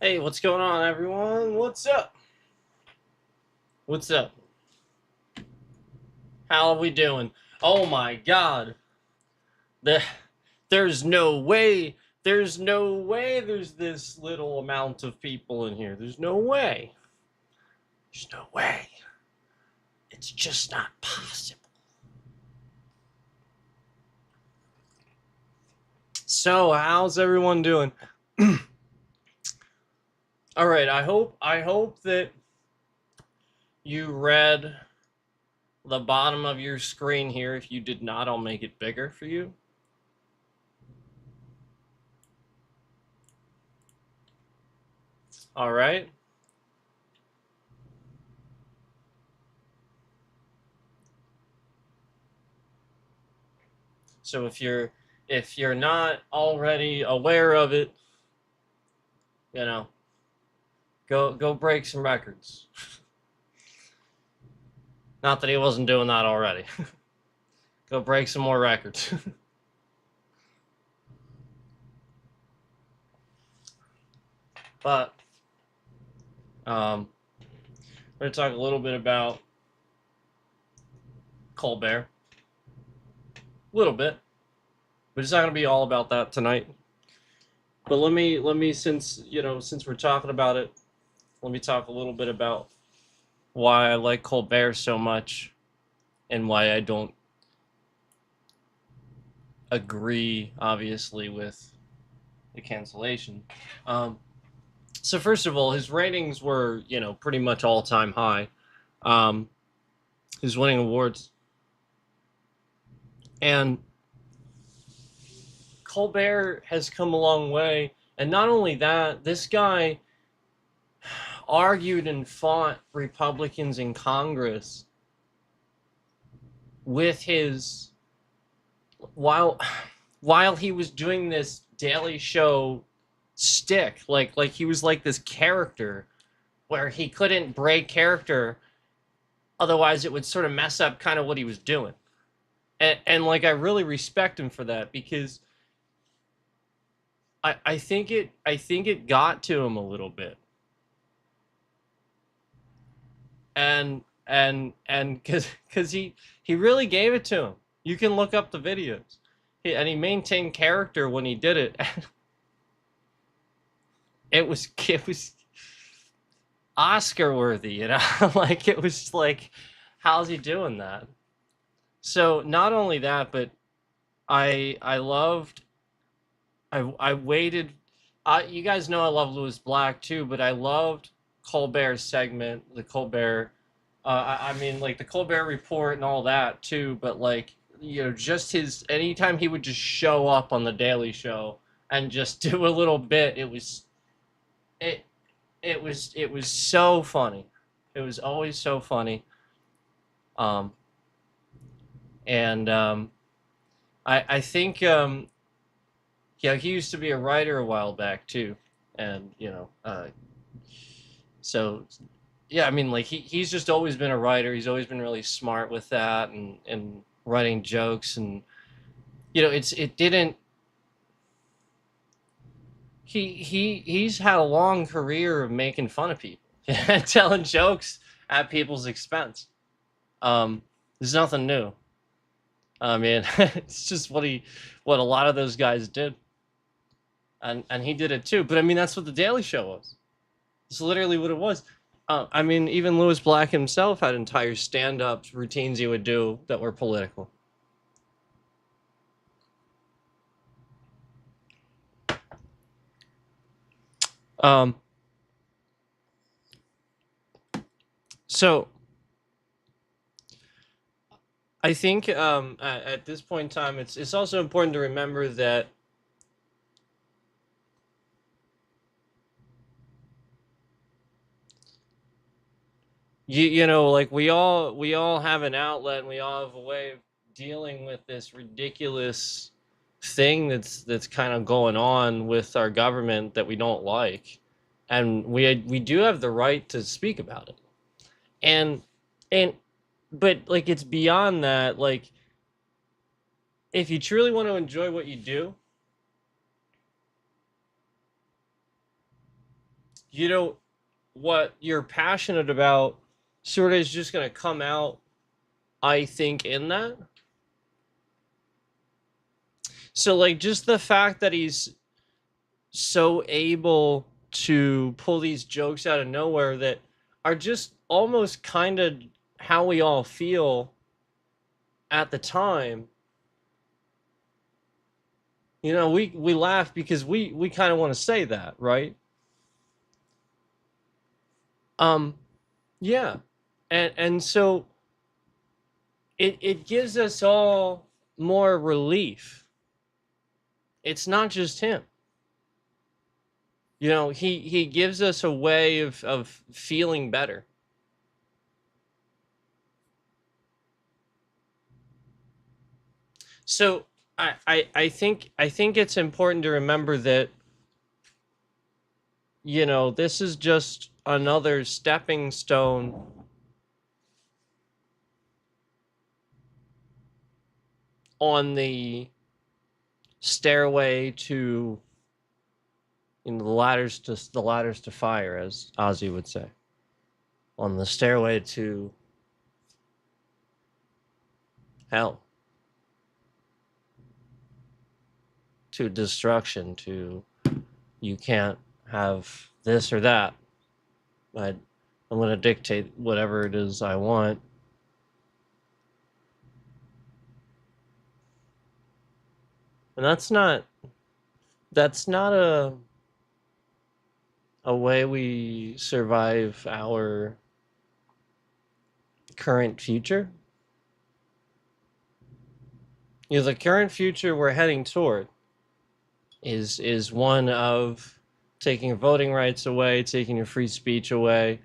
Hey, what's going on, everyone? What's up? What's up? How are we doing? Oh my God. The, there's no way. There's no way there's this little amount of people in here. There's no way. There's no way. It's just not possible. So, how's everyone doing? All right, I hope that you read the bottom of your screen here. If you did not, I'll make it bigger for you. All right. So if you're not already aware of it, you know, go break some records. Not that he wasn't doing that already. Go break some more records. But we're gonna talk a little bit about Colbert. A little bit. But it's not gonna be all about that tonight. But let me since we're talking about it, let me talk a little bit about why I like Colbert so much and why I don't agree, obviously, with the cancellation. Um, so first of all, his ratings were, pretty much all-time high. He's winning awards, and Colbert has come a long way. And not only that, this guy argued and fought Republicans in Congress with his while while he was doing this Daily Show stick, like he was like this character where he couldn't break character, otherwise it would sort of mess up kind of what he was doing. And like I really respect him for that, because I think it got to him a little bit. And because he really gave it to him. You can look up the videos. And he maintained character when he did it. It was Oscar worthy. Like, it was like, how's he doing that? So not only that, but I loved. I waited. You guys know I love Louis Black too, but I loved Colbert's segment, the Colbert. I mean, like the Colbert Report and all that too. But like, just his anytime he would just show up on the Daily Show and just do a little bit, it it was so funny. It was always so funny. Um, and I think yeah, he used to be a writer a while back too, and so yeah, I mean, like he's just always been a writer. He's always been really smart with that, and writing jokes, and it didn't. He's had a long career of making fun of people and telling jokes at people's expense. There's nothing new. I mean, it's just what a lot of those guys did, and he did it too. But I mean, that's what the Daily Show was. It's literally what it was. I mean, even Louis Black himself had entire stand-up routines he would do that were political. Um, so I think at this point in time, it's also important to remember that like we all have an outlet, and we all have a way of dealing with this ridiculous thing that's kind of going on with our government that we don't like, and we do have the right to speak about it. And and but like, it's beyond that. Like, if you truly want to enjoy what you do, you know, what you're passionate about sort of is just going to come out, I think, in that. So, like, just the fact that he's so able to pull these jokes out of nowhere that are just almost kind of how we all feel at the time. You know, we laugh because we kind of want to say that, right? Um, yeah. And so it gives us all more relief. It's not just him. You know, he gives us a way of feeling better. So I think it's important to remember that, you know, this is just another stepping stone on the stairway to, you know, the ladders to fire, as Ozzy would say. On the stairway to hell, to destruction, to you can't have this or that. I, I'm going to dictate whatever it is I want. And that's not a way we survive our current future. You know, the current future we're heading toward is one of taking voting rights away, taking your free speech away.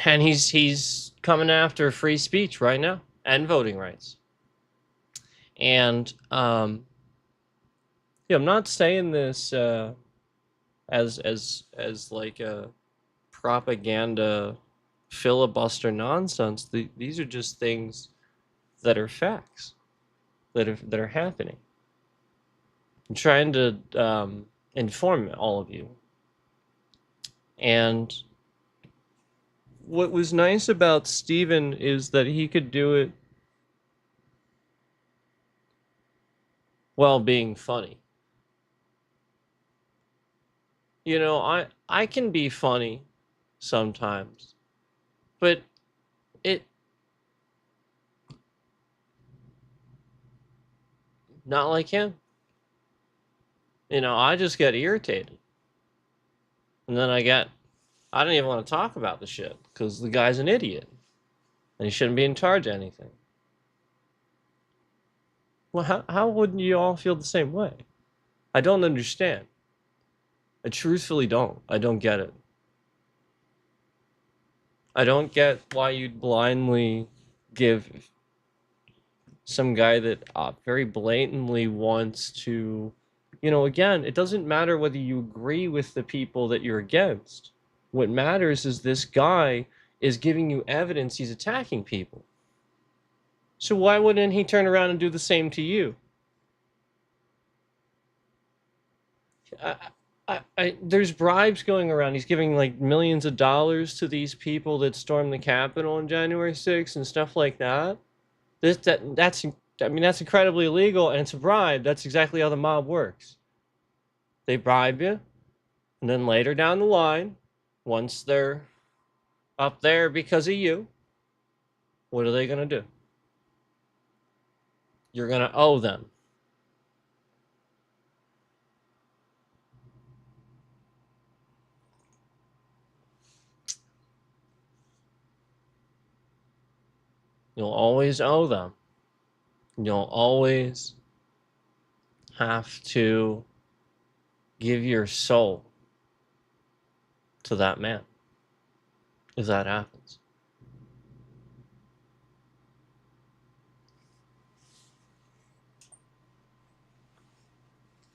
And he's coming after free speech right now and voting rights. And yeah, I'm not saying this as like a propaganda filibuster nonsense. These are just things that are facts that are happening. I'm trying to inform all of you. And what was nice about Steven is that he could do it while being funny. You know, I can be funny sometimes, but it not like him. You know, I just get irritated. And then I don't even want to talk about the shit because the guy's an idiot and he shouldn't be in charge of anything. Well, how wouldn't you all feel the same way? I don't understand. I truthfully don't. I don't get it. I don't get why you'd blindly give some guy that very blatantly wants to, you know, again, it doesn't matter whether you agree with the people that you're against. What matters is this guy is giving you evidence he's attacking people. So why wouldn't he turn around and do the same to you? There's bribes going around. He's giving like millions of dollars to these people that stormed the Capitol on January 6th and stuff like that. That's I mean, that's incredibly illegal and it's a bribe. That's exactly how the mob works. They bribe you, and then later down the line, once they're up there because of you, what are they gonna do? You're gonna owe them. You'll always owe them. You'll always have to give your soul to that man if that happens.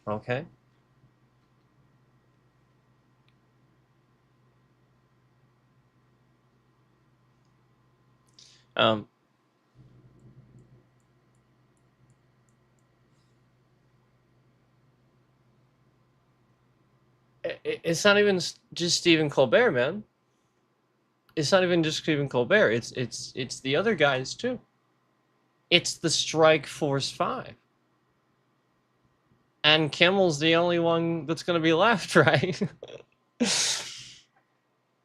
Okay? Um, It's not even just Stephen Colbert, man. It's not even just Stephen Colbert. It's the other guys too. It's the Strike Force 5. And Kimmel's the only one that's going to be left, right?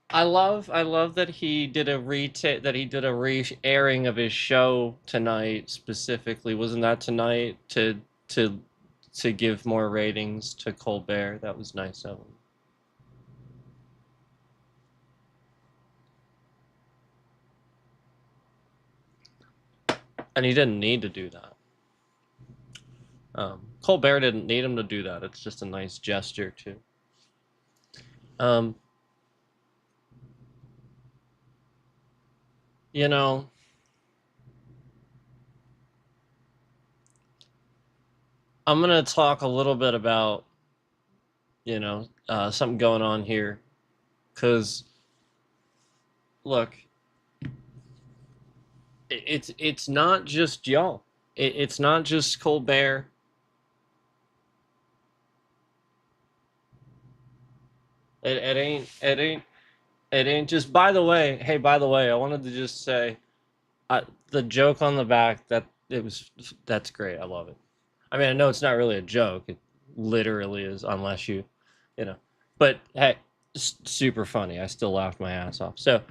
I love that he did a re-airing of his show tonight specifically. Wasn't that tonight to to give more ratings to Colbert? That was nice of him. And he didn't need to do that. Colbert didn't need him to do that. It's just a nice gesture too. Um, you know, I'm gonna talk a little bit about something going on here, because look, it's not just y'all. It's not just Colbert. It ain't just. By the way, hey, by the way, I wanted to just say, the joke on the back, that's great. I love it. I mean, I know it's not really a joke. It literally is, unless you know. But hey, super funny. I still laughed my ass off. So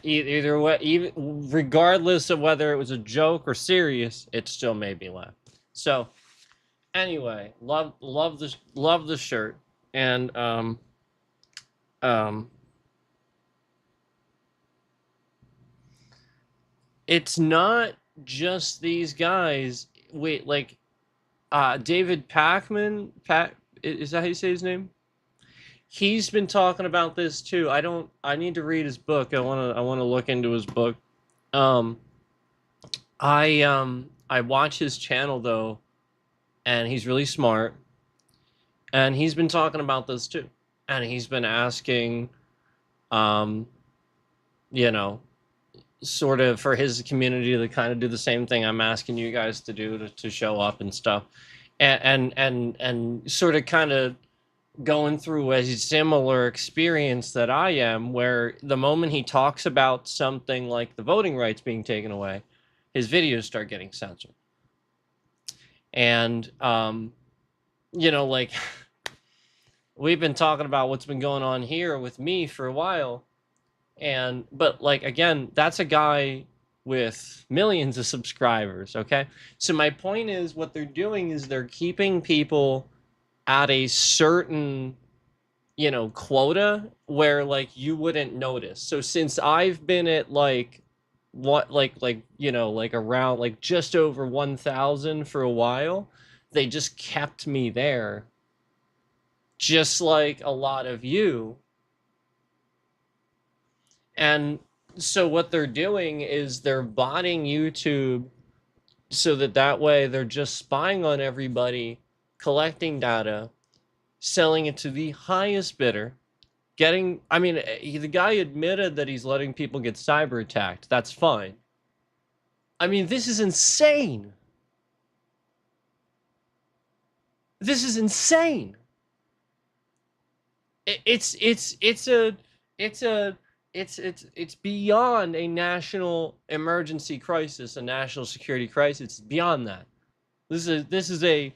either way, even regardless of whether it was a joke or serious, it still made me laugh. So anyway, love the shirt, and um it's not just these guys. Wait, like David Packman, is that how you say his name? He's been talking about this too. I need to read his book. I want to look into his book. Um I watch his channel though, and he's really smart, and he's been talking about this too. And he's been asking um you know sort of for his community to kind of do the same thing I'm asking you guys to do, to show up and stuff, and sort of kind of going through a similar experience that I am, where the moment he talks about something like the voting rights being taken away, his videos start getting censored. And like we've been talking about what's been going on here with me for a while. But like, again, that's a guy with millions of subscribers, okay? So my point is, what they're doing is they're keeping people at a certain, quota where like you wouldn't notice. So since I've been at like like around like just over 1,000 for a while, they just kept me there, just like a lot of you. And so what they're doing is they're botting YouTube, so that way they're just spying on everybody, collecting data, selling it to the highest bidder, the guy admitted that he's letting people get cyber attacked. That's fine. I mean, this is insane. This is insane. It's beyond a national emergency crisis, a national security crisis. It's beyond that. This is a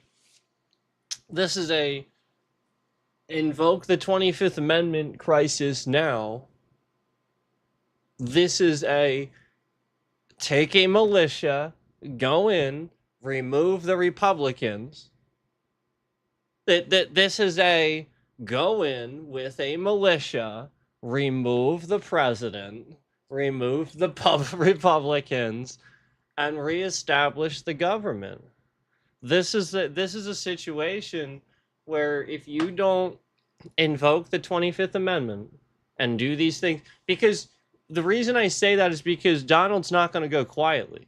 invoke the 25th Amendment crisis now. This is a take a militia, go in, remove the Republicans. This is a go in with a militia, remove the president, remove the Republicans, and reestablish the government. This is a situation where if you don't invoke the 25th Amendment and do these things, because the reason I say that is because Donald's not going to go quietly.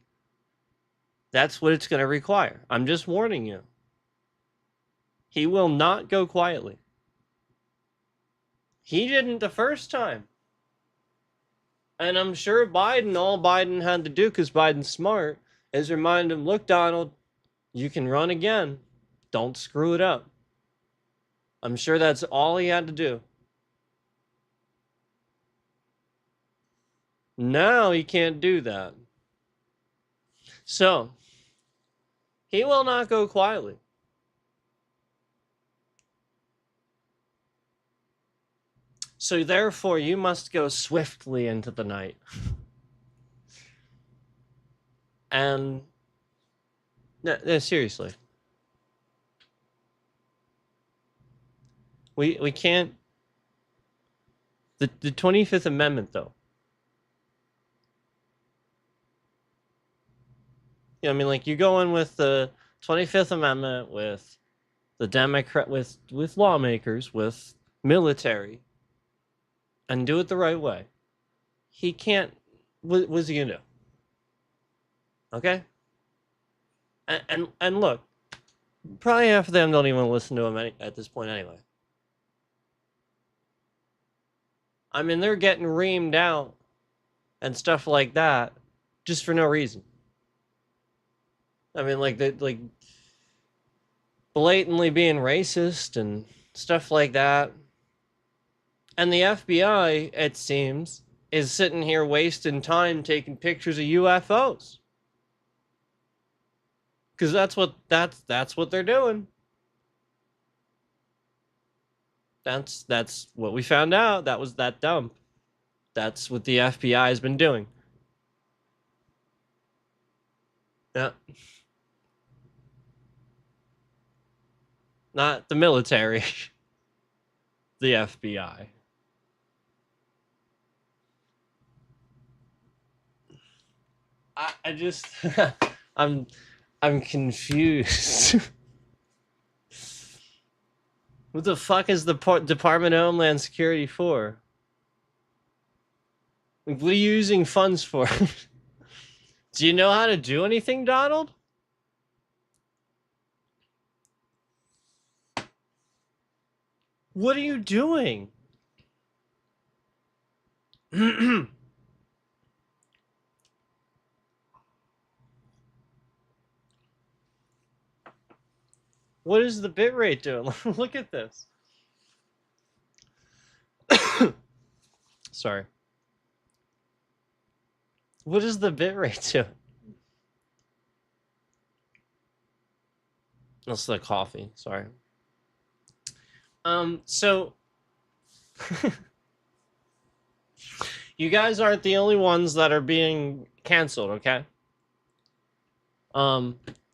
That's what it's going to require. I'm just warning you. He will not go quietly. He didn't the first time. And I'm sure all Biden had to do, because Biden's smart, is remind him, look, Donald, you can run again. Don't screw it up. I'm sure that's all he had to do. Now he can't do that. So, he will not go quietly. So therefore, you must go swiftly into the night. And no, seriously, we can't. The 25th Amendment, though. You know, I mean, like, you go in with the 25th Amendment, with the Democrat, with lawmakers, with military, and do it the right way. He can't. What's he gonna do? Okay. And look, probably half of them don't even listen to him at this point anyway. I mean, they're getting reamed out and stuff like that just for no reason. I mean, like they like blatantly being racist and stuff like that. And the FBI, it seems, is sitting here wasting time taking pictures of UFOs. Because that's what they're doing. That's what we found out. That was that dump. That's what the FBI has been doing. Yeah. Not the military. The FBI. I just I'm confused. What the fuck is the Department of Homeland Security for? Like, what are you using funds for? Do you know how to do anything, Donald? What are you doing? What is the bitrate doing? Look at this. Sorry. What is the bitrate doing? That's the coffee. Sorry. So you guys aren't the only ones that are being canceled, okay?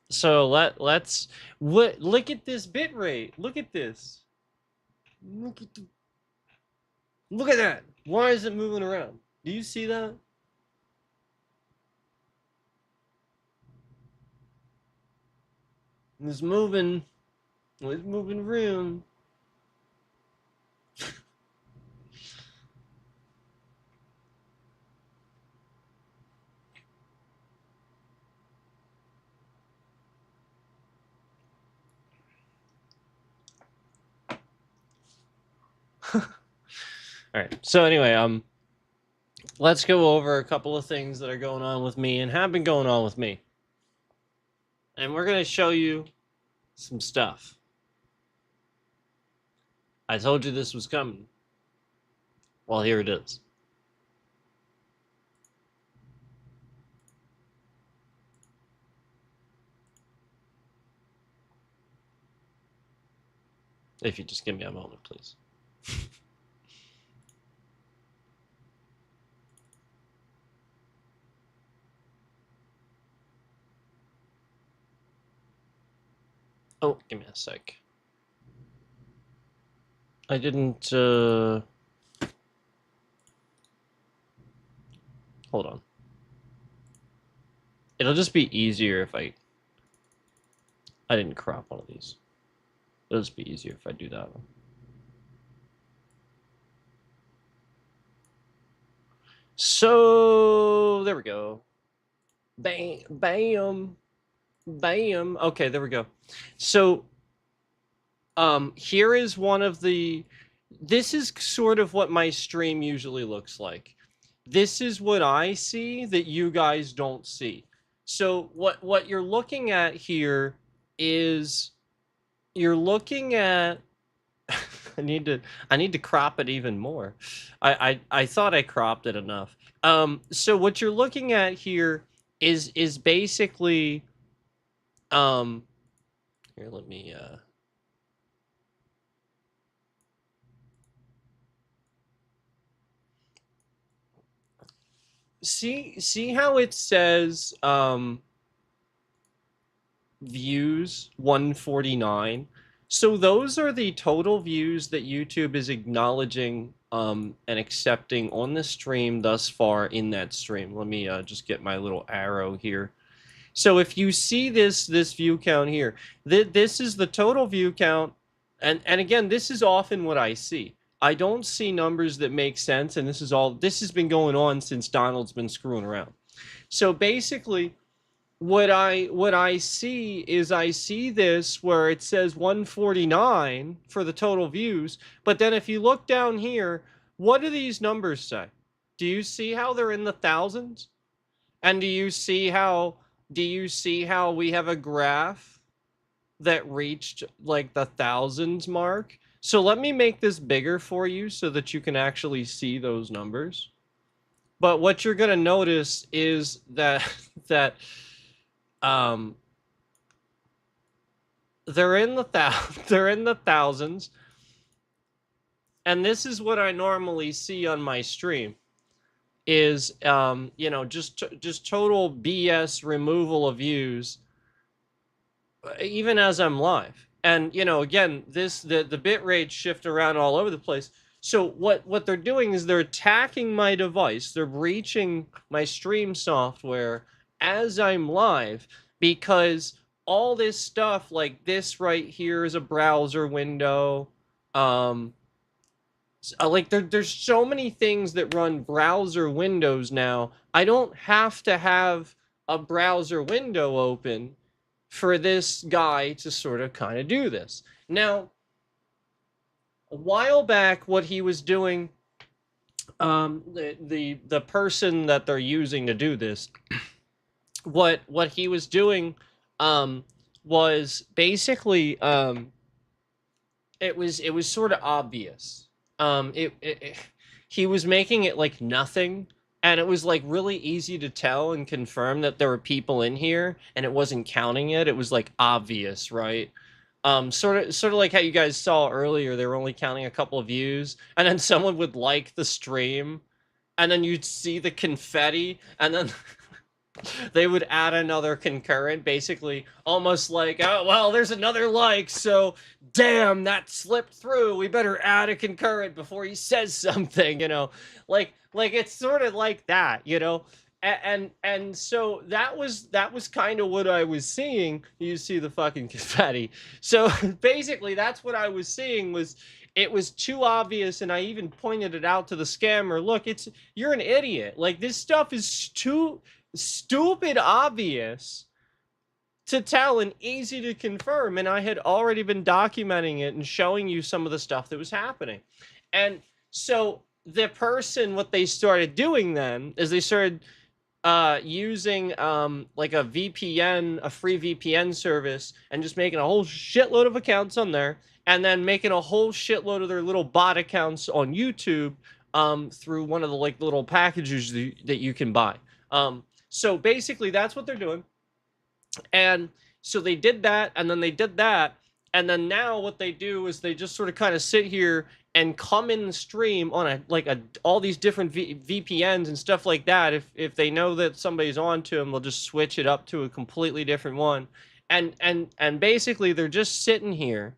So let's look at this bitrate. Look at this. Look at that. Why is it moving around? Do you see that? It's moving. It's moving around. All right. So anyway, let's go over a couple of things that are going on with me and have been going on with me. And we're going to show you some stuff. I told you this was coming. Well, here it is. If you just give me a moment, please. Oh, give me a sec. I didn't, hold on. It'll just be easier if I didn't crop one of these. It'll just be easier if I do that one. So, there we go. Bam, bam, bam. Okay, there we go. So, here is one of the, this is sort of what my stream usually looks like. This is what I see that you guys don't see. So what you're looking at here is you're looking at I need to crop it even more. I thought I cropped it enough, So what you're looking at here is basically here, let me see how it says views 149. So those are the total views that YouTube is acknowledging and accepting on the stream thus far in that stream. Let me just get my little arrow here. So if you see this view count here, this is the total view count, and again, this is often what I see. I don't see numbers that make sense, and this has been going on since Donald's been screwing around. So basically, what I see is I see this where it says 149 for the total views, but then if you look down here, what do these numbers say? Do you see how they're in the thousands? And do you see how we have a graph that reached like the thousands mark? So let me make this bigger for you so that you can actually see those numbers. But what you're going to notice is that that um they're in the they're in the thousands, and this is what I normally see on my stream is just total BS removal of views even as I'm live. And again, the bit rates shift around all over the place. So what they're doing is they're attacking my device. They're breaching my stream software as I'm live, because all this stuff like this right here is a browser window. Like there's so many things that run browser windows now. I don't have to have a browser window open for this guy to sort of kind of do this. Now, a while back, what he was doing, the person that they're using to do this, what he was doing, was basically, it was sort of obvious. He was making it like nothing, and it was like really easy to tell and confirm that there were people in here, and it wasn't counting it. It was like obvious, right? Sort of like how you guys saw earlier. They were only counting a couple of views, and then someone would like the stream, and then you'd see the confetti, and then they would add another concurrent, basically almost like, oh well, there's another like, so damn, that slipped through, we better add a concurrent before he says something, like it's sort of like that, and so that was kind of what I was seeing. You see the fucking confetti. So basically that's what I was seeing. It was too obvious, and I even pointed it out to the scammer. Look, you're an idiot. Like, this stuff is too stupid obvious to tell and easy to confirm, and I had already been documenting it and showing you some of the stuff that was happening. And so the person, what they started doing then is they started using like a VPN, a free VPN service, and just making a whole shitload of accounts on there, and then making a whole shitload of their little bot accounts on YouTube through one of the like little packages that you can buy. So basically that's what they're doing. And so they did that, and then they did that, and then now what they do is they just sort of kind of sit here and come in the stream on all these different VPNs and stuff like that. If they know that somebody's on to them, they'll just switch it up to a completely different one, and basically they're just sitting here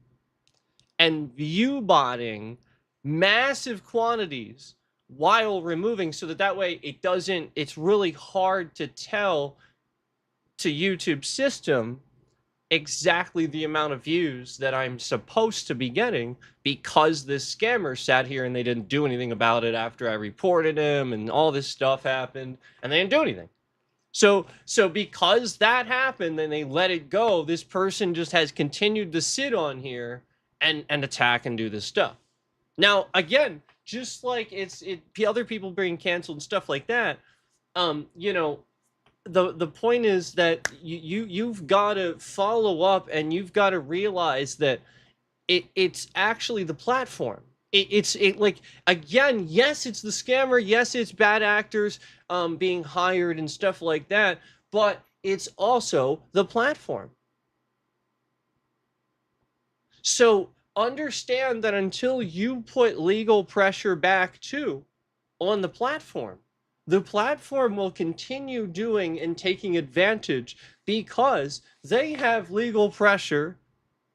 and view botting massive quantities while removing, so that way it's really hard to tell to YouTube's system exactly the amount of views that I'm supposed to be getting, because this scammer sat here and they didn't do anything about it after I reported him and all this stuff happened, and they didn't do anything. So because that happened and they let it go, this person just has continued to sit on here and attack and do this stuff. Now, again, just like other people being canceled and stuff like that, the point is that you've got to follow up, and you've got to realize that it's actually the platform. It's like, again, yes, it's the scammer, yes, it's bad actors being hired and stuff like that, but it's also the platform. So understand that until you put legal pressure back too on the platform will continue doing and taking advantage because they have legal pressure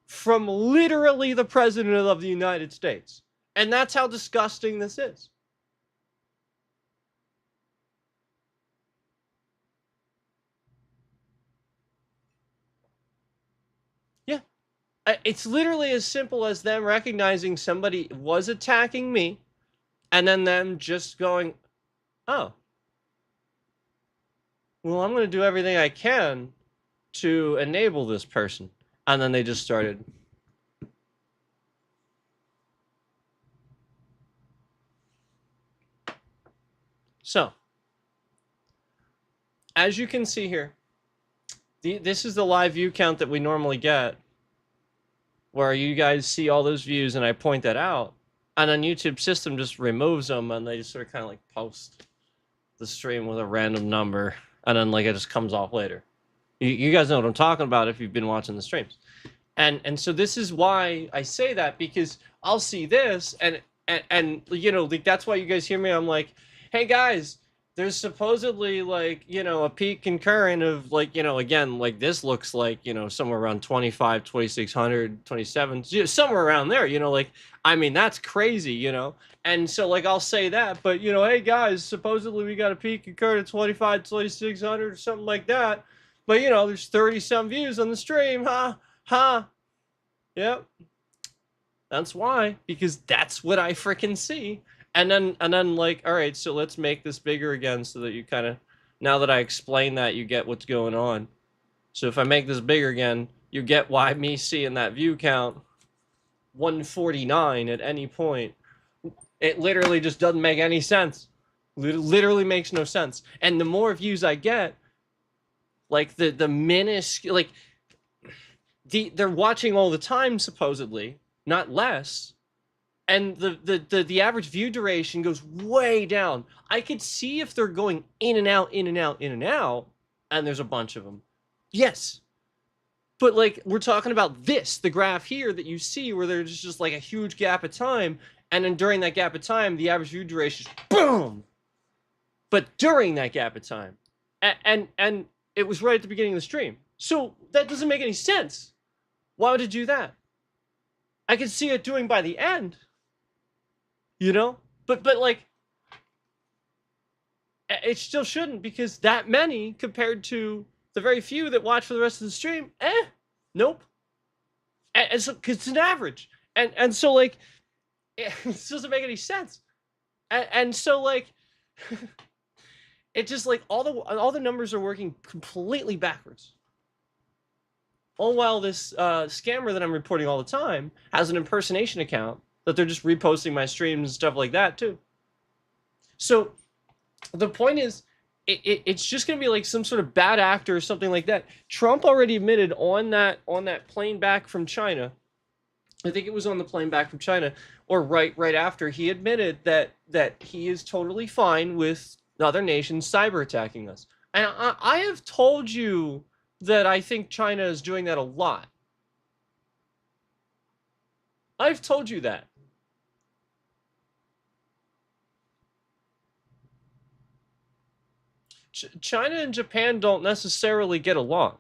from literally the president of the United States. And that's how disgusting this is. Yeah. It's literally as simple as them recognizing somebody was attacking me and then them just going, oh, well, I'm going to do everything I can to enable this person. And then they just started. So, as you can see here, this is the live view count that we normally get, where you guys see all those views and I point that out. And then YouTube system just removes them and they just sort of kind of like post the stream with a random number. And then like it just comes off later. You guys know what I'm talking about if you've been watching the streams. And so this is why I say that, because I'll see this and you know, like that's why you guys hear me. I'm like, hey guys, there's supposedly like, you know, a peak concurrent of like, you know, again, like this looks like, you know, somewhere around 25, 2600, 27, somewhere around there, you know, like, I mean, that's crazy, you know? And so like, I'll say that, but you know, hey guys, supposedly we got a peak concurrent of 25, 2600 or something like that. But you know, there's 30 some views on the stream, huh? Huh? Yep. That's why, because that's what I freaking see. And then like, all right, so let's make this bigger again so that you kind of, now that I explain that, you get what's going on. So if I make this bigger again, you get why me seeing that view count 149 at any point, it literally just doesn't make any sense. Literally makes no sense. And the more views I get, like the minuscule, like they're watching all the time supposedly, not less, and the average view duration goes way down. I could see if they're going in and out, in and out, in and out, and there's a bunch of them. Yes, but like we're talking about this, the graph here that you see where there's just like a huge gap of time, and then during that gap of time, the average view duration is boom. But during that gap of time, and it was right at the beginning of the stream, so that doesn't make any sense. Why would it do that? I could see it doing by the end, you know? But like, it still shouldn't, because that many compared to the very few that watch for the rest of the stream, nope. And so, because it's an average. And so, like, it doesn't make any sense. And so, like, it just, like, all the numbers are working completely backwards. All while this scammer that I'm reporting all the time has an impersonation account that they're just reposting my streams and stuff like that too. So the point is, it's just going to be like some sort of bad actor or something like that. Trump already admitted on that plane back from China, I think it was on the plane back from China, or right after, he admitted that he is totally fine with other nations cyber attacking us. And I have told you that I think China is doing that a lot. I've told you that. China and Japan don't necessarily get along.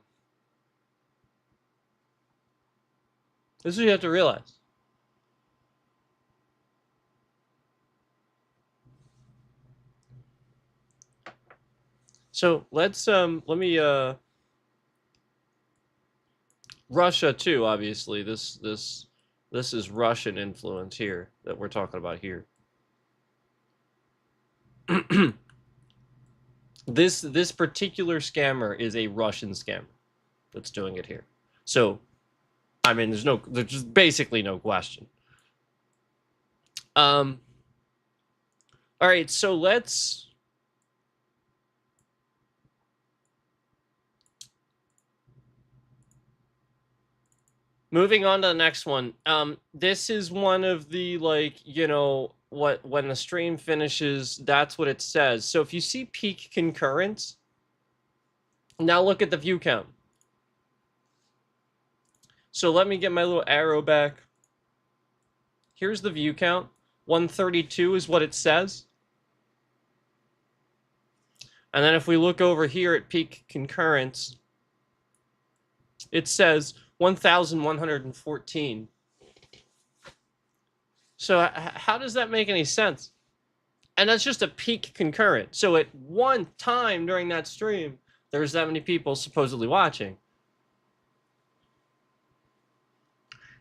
This is what you have to realize. So let's let me Russia too, obviously. This is Russian influence here that we're talking about here. This particular scammer is a Russian scammer that's doing it here. So, I mean, there's just basically no question. All right, so let's Moving on to the next one. This is one of the, like, what, when the stream finishes, that's what it says. So if you see peak concurrence, now look at the view count. So let me get my little arrow back. Here's the view count. 132 is what it says. And then if we look over here at peak concurrence, it says 1,114. So how does that make any sense? And that's just a peak concurrent. So at one time during that stream, there's that many people supposedly watching.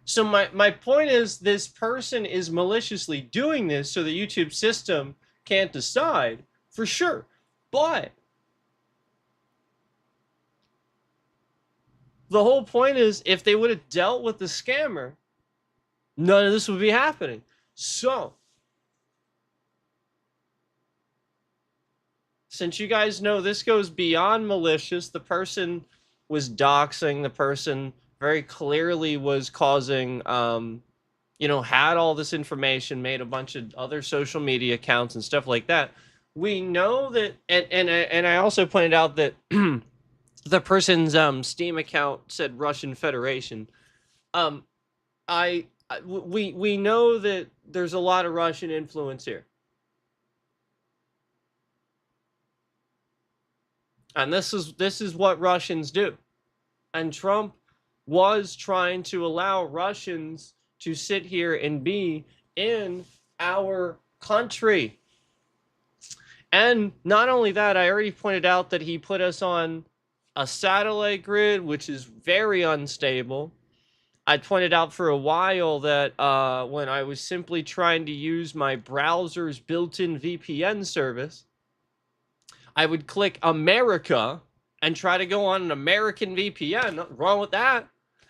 So my point is, this person is maliciously doing this so the YouTube system can't decide for sure. But the whole point is, if they would have dealt with the scammer, none of this would be happening. So, since you guys know this goes beyond malicious, the person was doxing, the person very clearly was causing, had all this information, made a bunch of other social media accounts and stuff like that. We know that, and I also pointed out that the person's Steam account said Russian Federation. We know that there's a lot of Russian influence here. And this is what Russians do. And Trump was trying to allow Russians to sit here and be in our country. And not only that, I already pointed out that he put us on a satellite grid, which is very unstable. I pointed out for a while that when I was simply trying to use my browser's built-in VPN service, I would click America and try to go on an American VPN. Nothing wrong with that.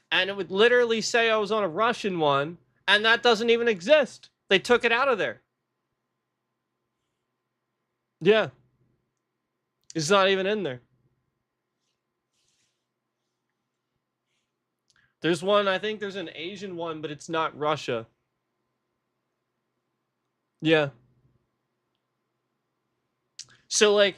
And it would literally say I was on a Russian one, and that doesn't even exist. They took it out of there. Yeah. It's not even in there. There's one, I think there's an Asian one, but it's not Russia. Yeah. So, like,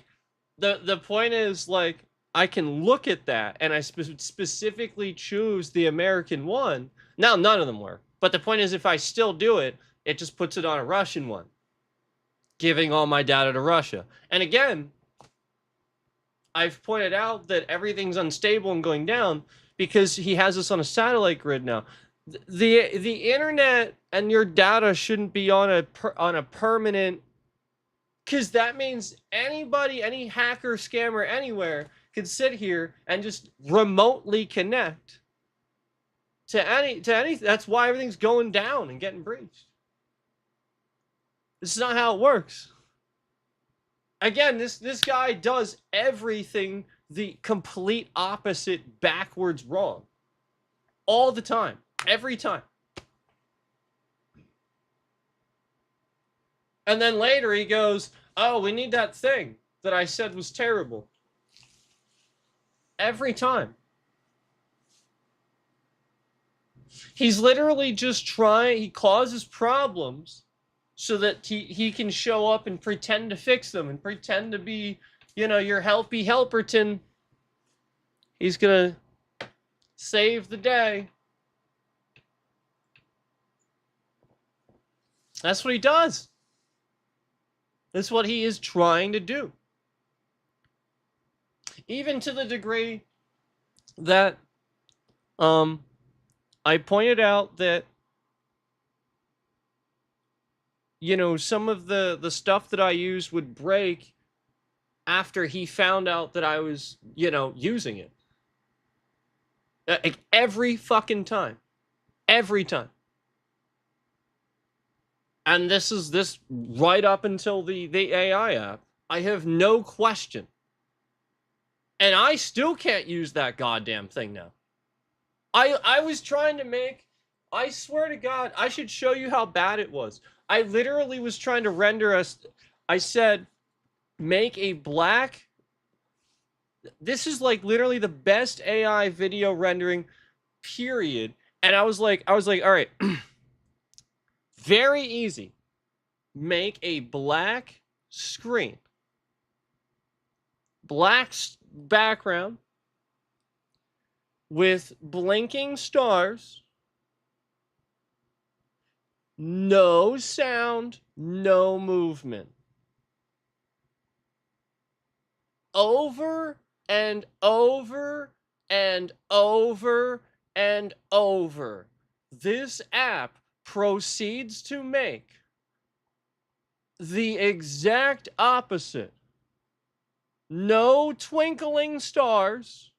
the point is, like, I can look at that, and I specifically choose the American one. Now, none of them work. But the point is, if I still do it, it just puts it on a Russian one, giving all my data to Russia. And again, I've pointed out that everything's unstable and going down because he has us on a satellite grid now. The internet and your data shouldn't be on a permanent, because that means anybody, any hacker, scammer, anywhere could sit here and just remotely connect to any. That's why everything's going down and getting breached. This is not how it works. Again, this guy does everything the complete opposite, backwards wrong. All the time. Every time. And then later he goes, oh, we need that thing that I said was terrible. Every time. He's literally just trying, he causes problems so that he can show up and pretend to fix them and pretend to be, your helpy helperton. He's gonna save the day. That's what he does. That's what he is trying to do. Even to the degree that I pointed out that some of the stuff that I used would break after he found out that I was, using it. Like every fucking time. Every time. And this right up until the AI app. I have no question. And I still can't use that goddamn thing now. I was trying to make, I swear to God, I should show you how bad it was. I literally was trying to render us, I said, make a black, this is like literally the best AI video rendering, period. And I was like, all right, very easy. Make a black screen, black background with blinking stars, no sound, no movement. Over and over and over and over. This app proceeds to make the exact opposite. No twinkling stars,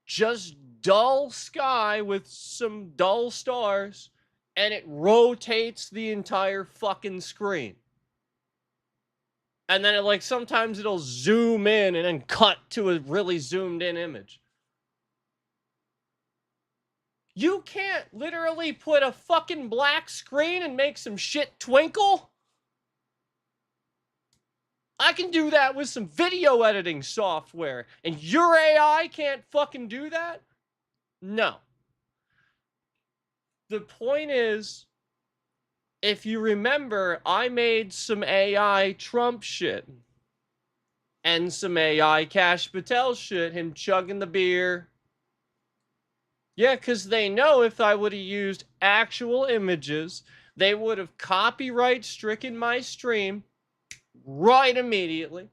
just dull sky with some dull stars, and it rotates the entire fucking screen. And then it, like, sometimes it'll zoom in and then cut to a really zoomed in image. You can't literally put a fucking black screen and make some shit twinkle? I can do that with some video editing software, and your AI can't fucking do that? No. The point is, if you remember, I made some AI Trump shit and some AI Cash Patel shit, him chugging the beer. Yeah, because they know if I would have used actual images, they would have copyright stricken my stream right immediately.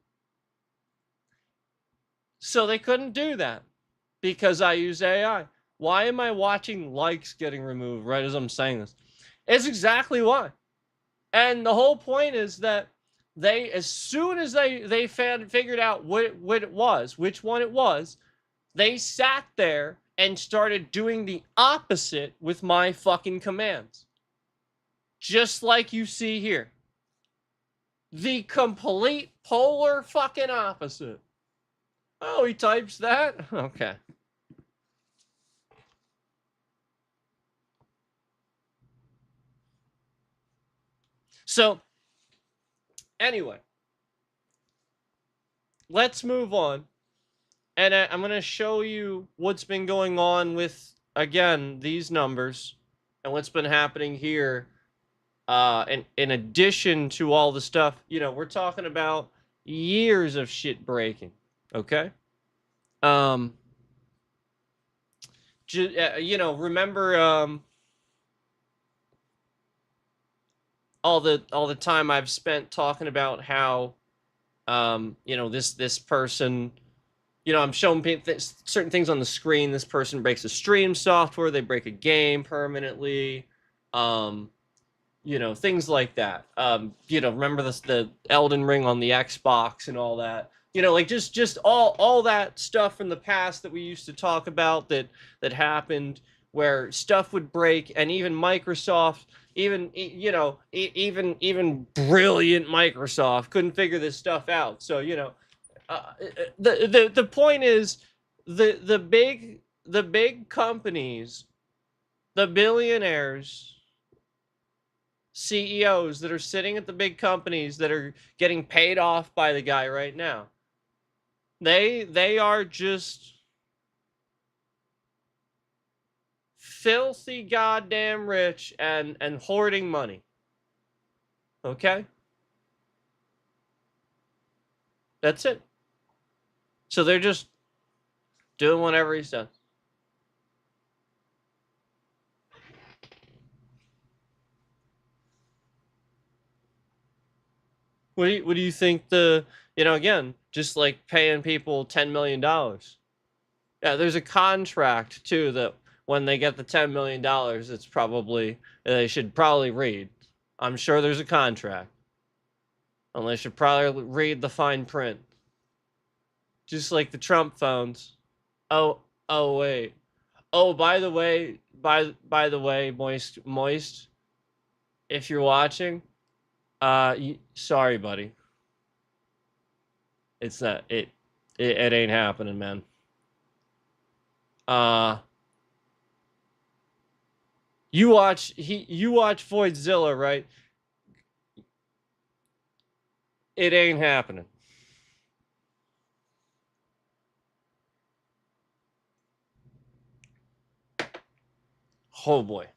So they couldn't do that because I use AI. Why am I watching likes getting removed right as I'm saying this? It's exactly why. And the whole point is that they, as soon as they figured out what it was, which one it was, they sat there and started doing the opposite with my fucking commands. Just like you see here. The complete polar fucking opposite. Oh, he types that? Okay. So, anyway, let's move on. And I'm going to show you what's been going on with, again, these numbers and what's been happening here. In addition to all the stuff, we're talking about years of shit breaking. Okay? Um, remember all the time I've spent talking about how this person, I'm showing certain things on the screen. This person breaks a stream software, they break a game permanently, things like that. Remember the Elden Ring on the Xbox and all that. Like just all that stuff from the past that we used to talk about that happened, where stuff would break, and even Microsoft, even brilliant Microsoft couldn't figure this stuff out. So the point is, the big companies, the billionaires, CEOs that are sitting at the big companies that are getting paid off by the guy right now, they are just filthy goddamn rich and hoarding money. Okay? That's it. So they're just doing whatever he says. What do you think again, just like paying people $10 million. Yeah, there's a contract too that when they get the $10 million, it's probably, they should probably read. I'm sure there's a contract. And they should probably read the fine print. Just like the Trump phones. Oh wait. Oh, by the way, moist, if you're watching, sorry, buddy. It's not it ain't happening, man. You watch Voidzilla, right? It ain't happening. Oh boy.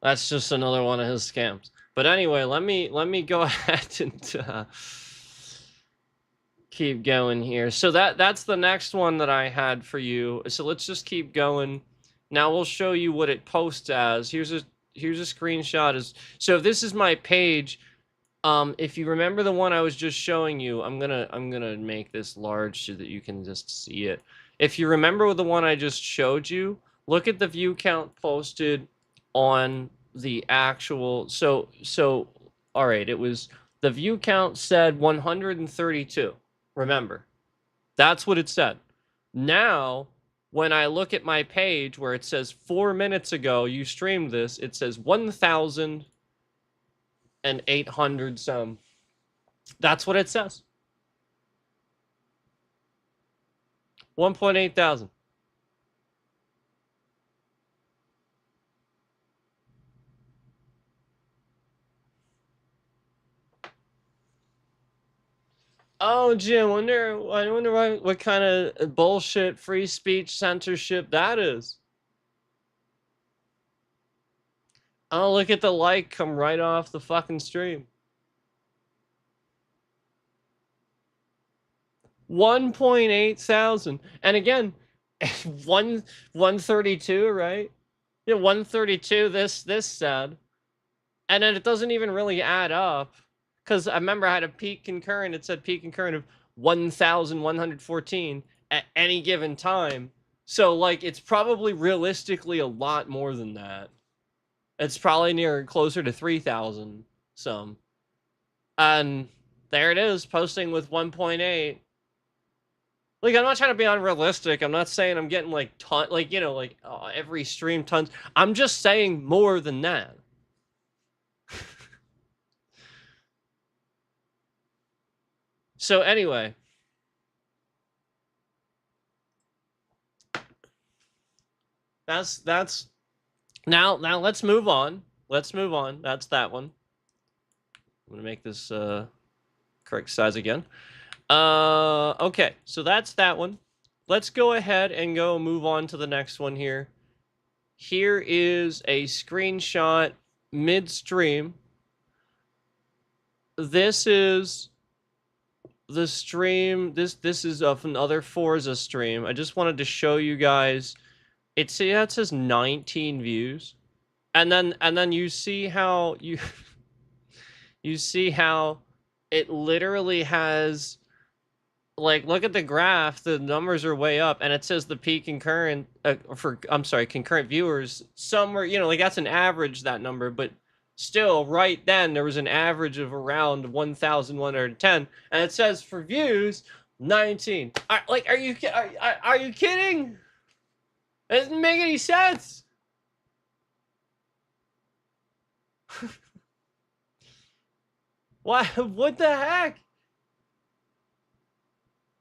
That's just another one of his scams. But anyway, let me go ahead and keep going here. So that's the next one that I had for you. So let's just keep going. Now we'll show you what it posts as. Here's a screenshot. So if this is my page, if you remember the one I was just showing you, I'm gonna make this large so that you can just see it. If you remember the one I just showed you, look at the view count posted on the actual. So all right, it was the view count said 132. Remember, that's what it said. Now, when I look at my page where it says 4 minutes ago you streamed this, it says 1,800 some. That's what it says. 1.8 thousand. Oh, Jim, I wonder what kind of bullshit free speech censorship that is. Oh, look at the like come right off the fucking stream. 1.8 thousand. And again, 132, right? Yeah, 132 this said. And then it doesn't even really add up. Because I remember I had a peak concurrent. It said peak concurrent of 1,114 at any given time. So, like, it's probably realistically a lot more than that. It's probably closer to 3,000 some. And there it is, posting with 1.8. Like, I'm not trying to be unrealistic. I'm not saying I'm getting, like, every stream tons. I'm just saying more than that. So anyway, that's now let's move on. Let's move on. That's that one. I'm gonna make this correct size again. Okay, so that's that one. Let's go ahead and move on to the next one here. Here is a screenshot midstream. This is the stream. This is of another Forza stream. I just wanted to show you guys. It says 19 views, and then you see how you see how it literally has, like, look at the graph. The numbers are way up, and it says the peak concurrent concurrent viewers somewhere. Like, that's an average, that number, but still, right then there was an average of around 1,110, and it says for views 19. Are you kidding? It doesn't make any sense. Why? What the heck?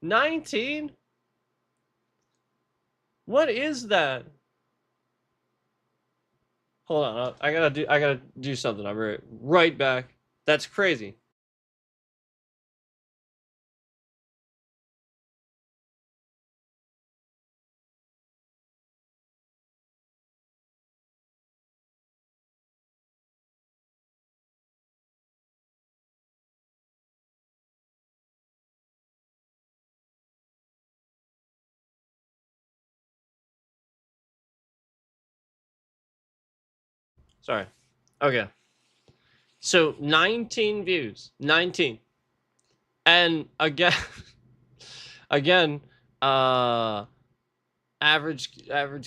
19? What is that? Hold on, I gotta do something. I'll be right back. That's crazy. Sorry. Okay. So 19 views. 19. And again, again, average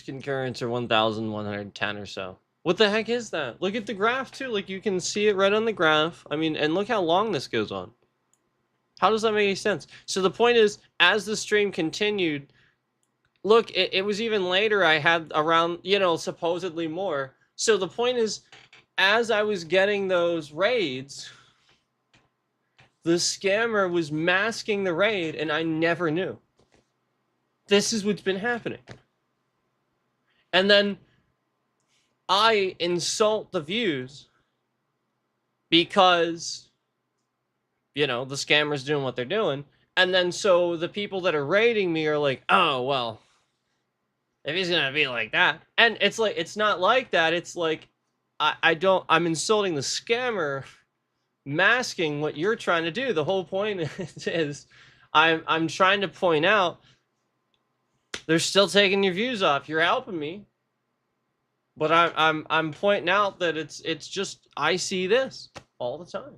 concurrence are 1,110 or so. What the heck is that? Look at the graph too. Like, you can see it right on the graph. I mean, and look how long this goes on. How does that make any sense? So the point is, as the stream continued, look, it was even later. I had around, supposedly more. So the point is, as I was getting those raids, the scammer was masking the raid, and I never knew. This is what's been happening. And then I insult the views because, the scammer's doing what they're doing. And then so the people that are raiding me are like, oh, well, If he's gonna be like that, and it's like it's not like that. It's like I'm insulting the scammer, masking what you're trying to do. The whole point is I'm trying to point out they're still taking your views off. You're helping me, but I'm pointing out that it's just I see this all the time.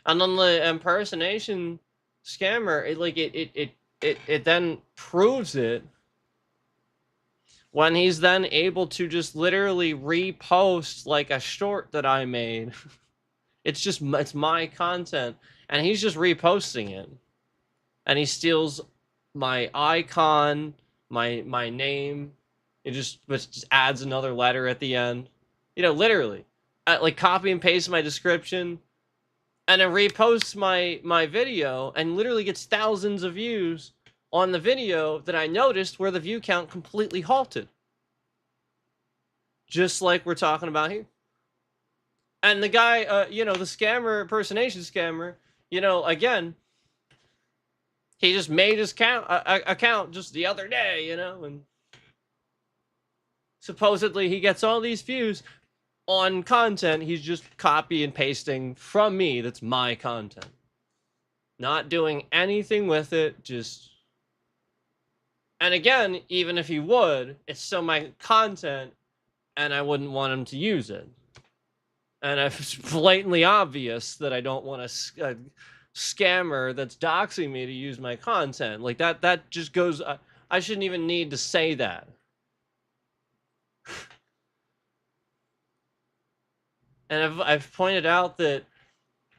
And on the impersonation scammer, it then proves it when he's then able to just literally repost like a short that I made. It's my content, and he's just reposting it, and he steals my icon, my name. It just adds another letter at the end. You know, literally, like copy and paste my description, and it reposts my video, and literally gets thousands of views on the video that I noticed where the view count completely halted, just like we're talking about here. And the guy, you know, the scammer, impersonation scammer, you know, again, he just made his account just the other day, you know, and supposedly he gets all these views on content he's just copy and pasting from me. That's my content. Not doing anything with it, just... And again, even if he would, it's still my content, and I wouldn't want him to use it. And it's blatantly obvious that I don't want a scammer that's doxing me to use my content. Like, that just goes... I shouldn't even need to say that. And I've pointed out that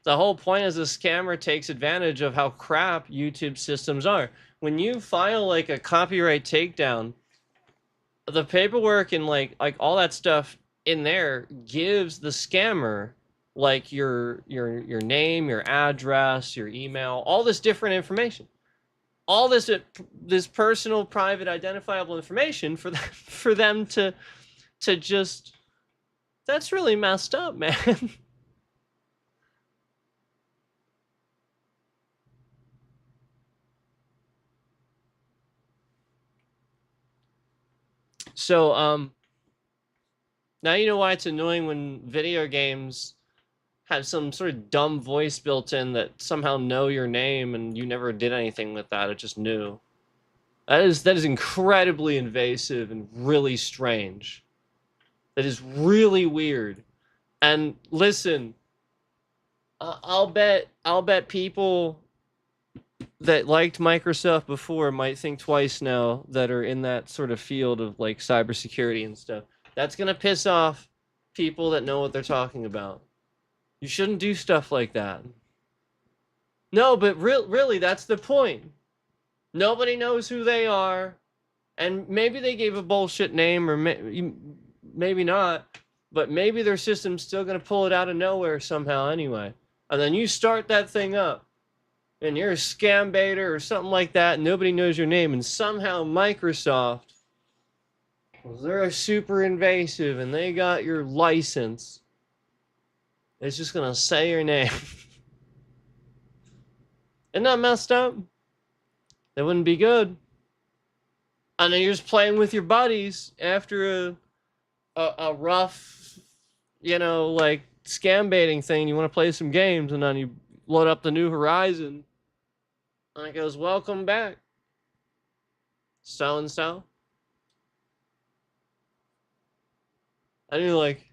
the whole point is the scammer takes advantage of how crap YouTube systems are. When you file like a copyright takedown, the paperwork and like all that stuff in there gives the scammer like your name, your address, your email, all this different information, all this personal, private, identifiable information for them to just... That's really messed up, man. So, now you know why it's annoying when video games have some sort of dumb voice built in that somehow know your name and you never did anything with that. It just knew. That is incredibly invasive and really strange. That is really weird. And listen, I'll bet people that liked Microsoft before might think twice now that are in that sort of field of like cybersecurity and stuff. That's gonna piss off people that know what they're talking about. You shouldn't do stuff like that. No, but really, that's the point. Nobody knows who they are, and maybe they gave a bullshit name, or maybe not, but maybe their system's still gonna pull it out of nowhere somehow anyway. And then you start that thing up, and you're a scam baiter or something like that, and nobody knows your name, and somehow Microsoft, well, they're super invasive, and they got your license. It's just gonna say your name. Isn't that messed up? That wouldn't be good. And then you're just playing with your buddies after a rough, you know, like scam baiting thing. You want to play some games, and then you load up the New Horizon, and it goes, "Welcome back, so and so." And you're like,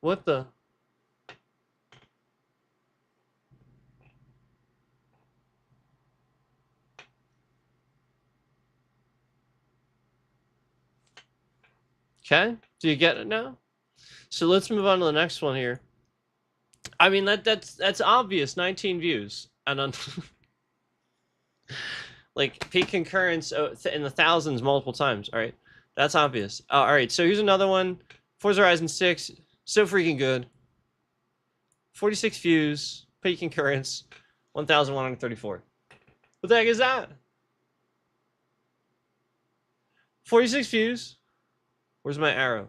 "What the?" Okay, do you get it now? So let's move on to the next one here. I mean, that's obvious. 19 views, and on like peak concurrence in the thousands multiple times. All right, that's obvious. All right, so here's another one. Forza Horizon 6, so freaking good. 46 views, peak concurrence, 1,134. What the heck is that? 46 views. Where's my arrow?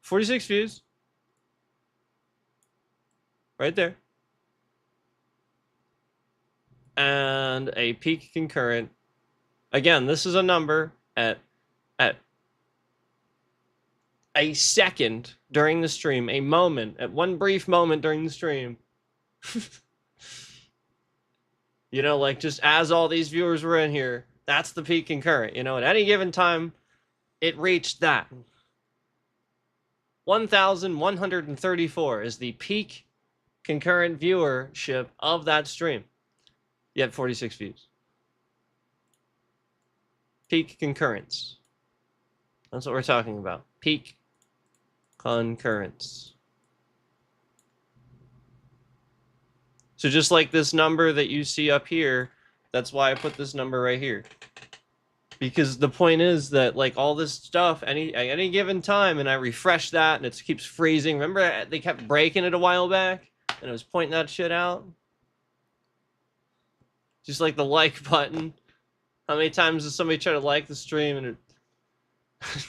46 views. right there. And a peak concurrent. Again, this is a number at a second during the stream, a moment, at one brief moment during the stream. You know, like just as all these viewers were in here, that's the peak concurrent. You know, at any given time, it reached that. 1,134 is the peak concurrent viewership of that stream. You had 46 views. Peak concurrence. That's what we're talking about. Peak concurrence. So just like this number that you see up here, that's why I put this number right here. Because the point is that like all this stuff, at any given time, and I refresh that and it keeps freezing. Remember they kept breaking it a while back and it was pointing that shit out? Just like the like button. How many times does somebody try to like the stream and it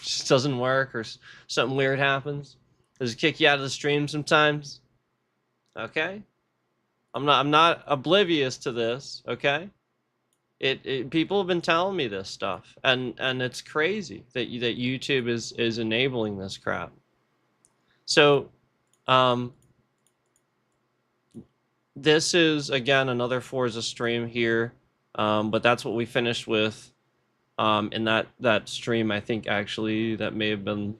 just doesn't work, or something weird happens? Does it kick you out of the stream sometimes? Okay. I'm not oblivious to this, okay? People have been telling me this stuff, and it's crazy that YouTube is enabling this crap. So, this is again another Forza stream here, but that's what we finished with. In that stream, I think actually that may have been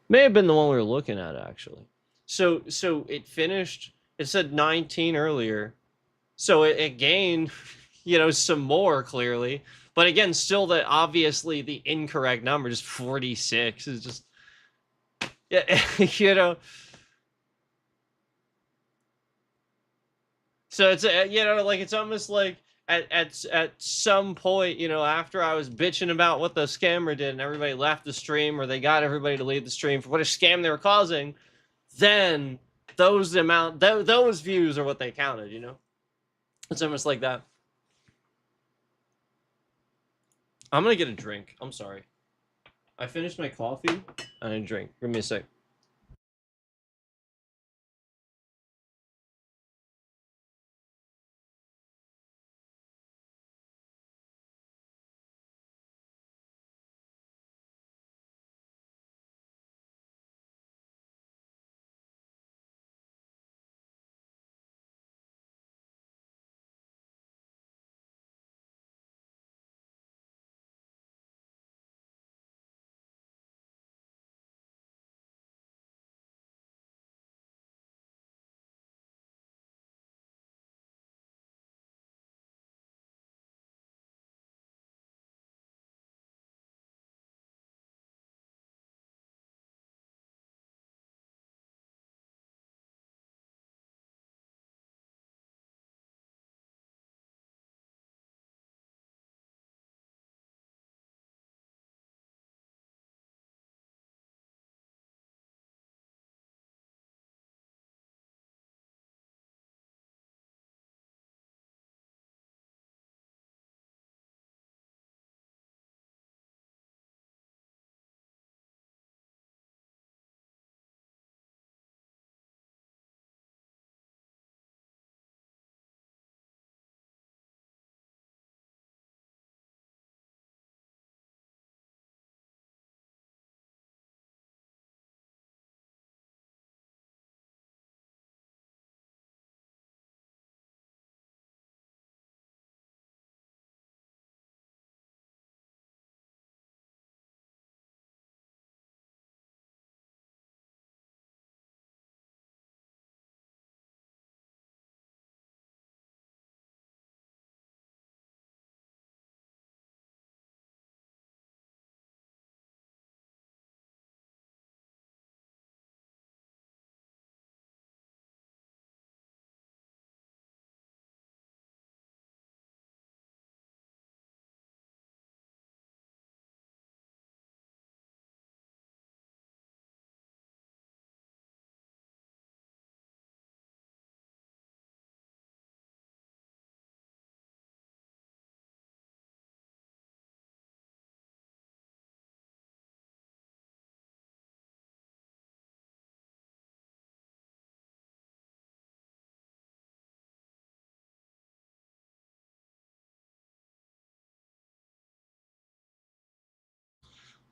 the one we were looking at actually. So it finished. It said 19 earlier, so it gained, you know, some more clearly. But again, still obviously the incorrect number, just 46 is just, yeah, you know. So it's you know, like it's almost like at some point, you know, after I was bitching about what the scammer did and everybody left the stream, or they got everybody to leave the stream for what a scam they were causing, then those views are what they counted, you know. It's almost like that. I'm gonna get a drink. I'm sorry. I finished my coffee and a drink. Give me a sec.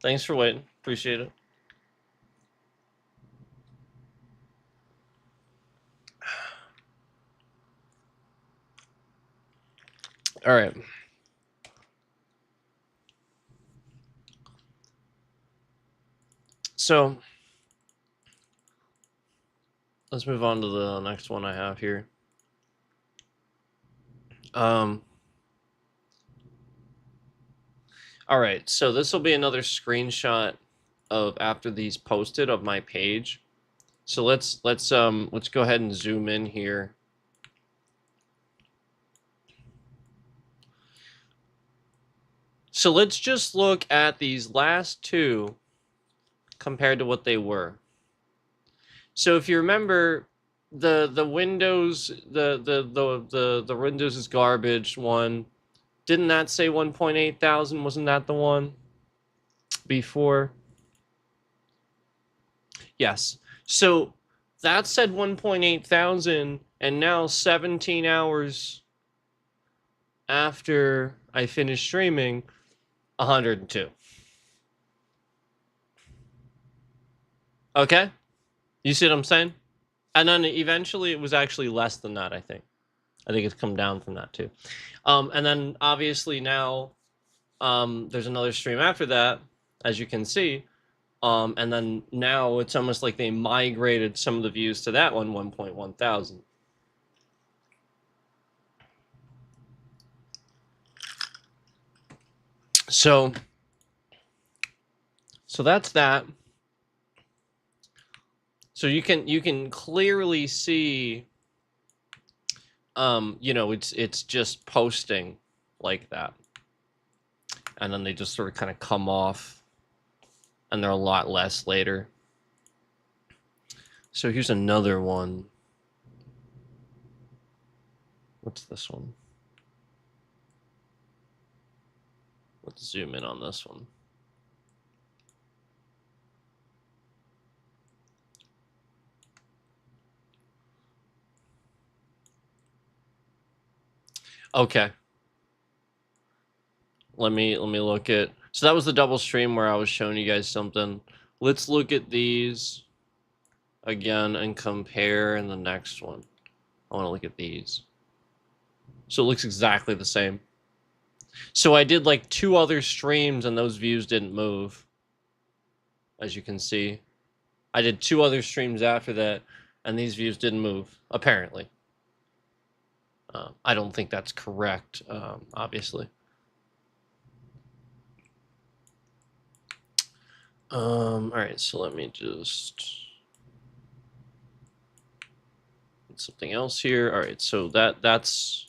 Thanks for waiting. Appreciate it. All right. So let's move on to the next one I have here. All right. So this will be another screenshot of after these posted of my page. So let's go ahead and zoom in here. So let's just look at these last two compared to what they were. So if you remember, the Windows the Windows is garbage one, didn't that say 1.8 thousand? Wasn't that the one before? Yes. So that said 1.8 thousand, and now 17 hours after I finished streaming, 102. Okay? You see what I'm saying? And then eventually it was actually less than that, I think. I think it's come down from that too. And then obviously now there's another stream after that, as you can see. And then now it's almost like they migrated some of the views to that one, 1.1 thousand. So that's that. So you can clearly see, you know, it's just posting like that, and then they just sort of kind of come off, and they're a lot less later. So here's another one. What's this one? Let's zoom in on this one. Okay. Let me look at. So that was the double stream where I was showing you guys something. Let's look at these again and compare in the next one. I want to look at these. So it looks exactly the same. So I did like 2 other streams and those views didn't move. As you can see. I did 2 other streams after that and these views didn't move, apparently. I don't think that's correct, obviously. All right, so let me just get something else here. All right, so that's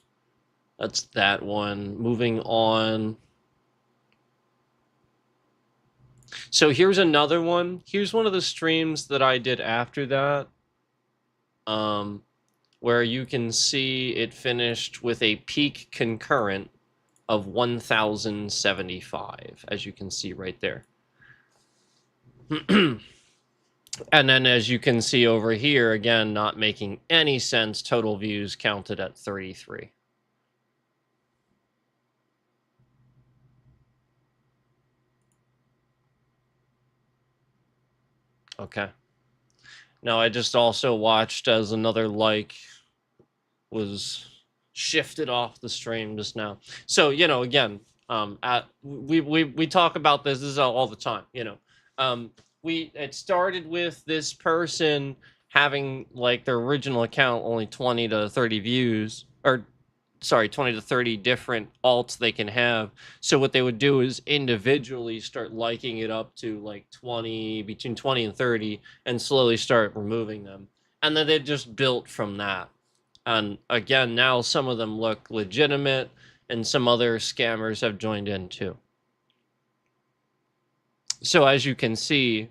that one. Moving on. So here's another one. Here's one of the streams that I did after that. Where you can see it finished with a peak concurrent of 1,075, as you can see right there. And then as you can see over here, again, not making any sense, total views counted at 33. Okay. Now I just also watched as another like was shifted off the stream just now. So, you know, again, we talk about this is all the time, you know. It started with this person having like their original account only 20 to 30 views, or sorry, 20 to 30 different alts they can have. So what they would do is individually start liking it up to like 20, between 20 and 30, and slowly start removing them. And then they just built from that. And again, now some of them look legitimate, and some other scammers have joined in too. So as you can see,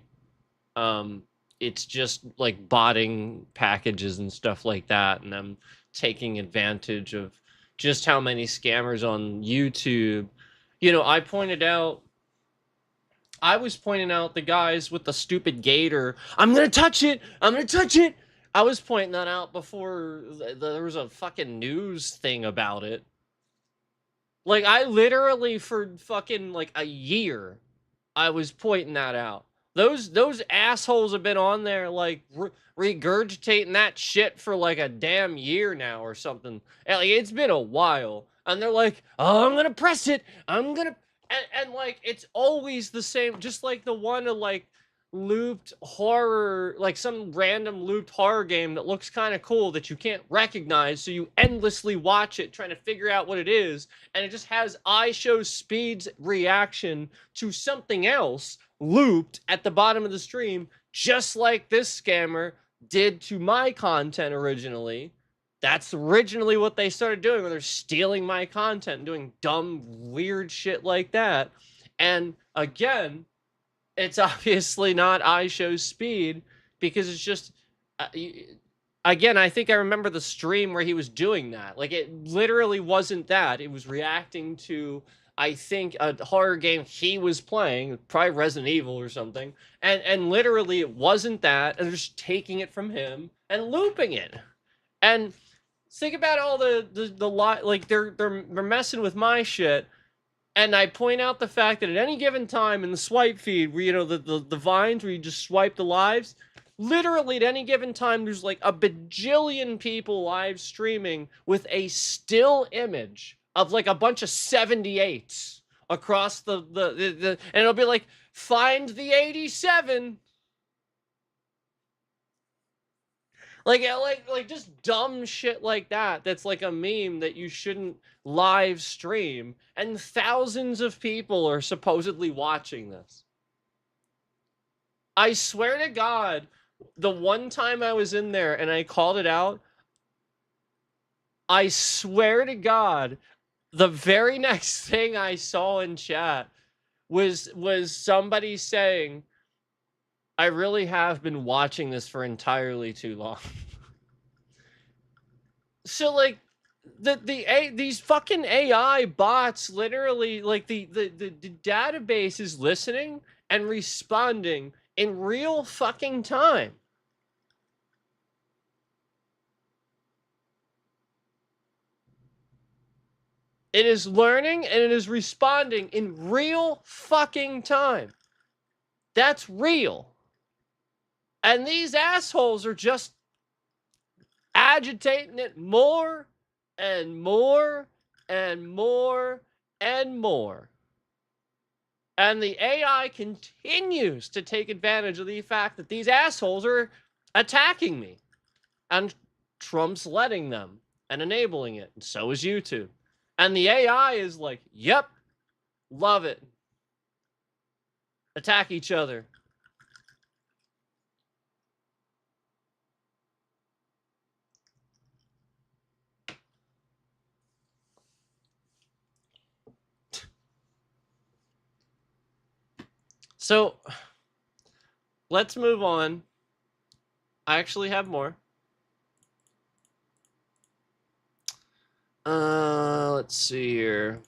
it's just like botting packages and stuff like that, and I'm taking advantage of just how many scammers on YouTube. You know, I was pointing out the guys with the stupid gator. I'm gonna touch it. I'm gonna touch it. I was pointing that out before there was a fucking news thing about it. Like, I literally, for fucking, like, a year, I was pointing that out. Those assholes have been on there like regurgitating that shit for like a damn year now or something. And, like, it's been a while, and they're like, "Oh, I'm gonna press it. I'm gonna," and like it's always the same, just like the one of like looped horror, like some random looped horror game that looks kind of cool that you can't recognize, so you endlessly watch it trying to figure out what it is, and it just has IShowSpeed's reaction to something else looped at the bottom of the stream, just like this scammer did to my content originally. That's originally what they started doing when they're stealing my content and doing dumb, weird shit like that. And again, it's obviously not IShowSpeed, because it's just again, I think I remember the stream where he was doing that. Like, it literally wasn't that. It was reacting to, I think, a horror game he was playing, probably Resident Evil or something. And literally it wasn't that, and they're just taking it from him and looping it. And think about all the like they're messing with my shit. And I point out the fact that at any given time in the swipe feed, where, you know, the vines where you just swipe the lives, literally at any given time, there's like a bajillion people live streaming with a still image of like a bunch of 78s across the and it'll be like, find the 87. Like just dumb shit like that. That's like a meme that you shouldn't live stream, and thousands of people are supposedly watching this. I swear to God, the one time I was in there and I called it out, I swear to God, the very next thing I saw in chat was somebody saying, "I really have been watching this for entirely too long." So like these fucking AI bots, literally, like the database is listening and responding in real fucking time. It is learning and it is responding in real fucking time. That's real. And these assholes are just agitating it more and more and more and more. And the AI continues to take advantage of the fact that these assholes are attacking me. And Trump's letting them and enabling it. And so is YouTube. And the AI is like, yep, love it. Attack each other. So, let's move on. I actually have more. Let's see here.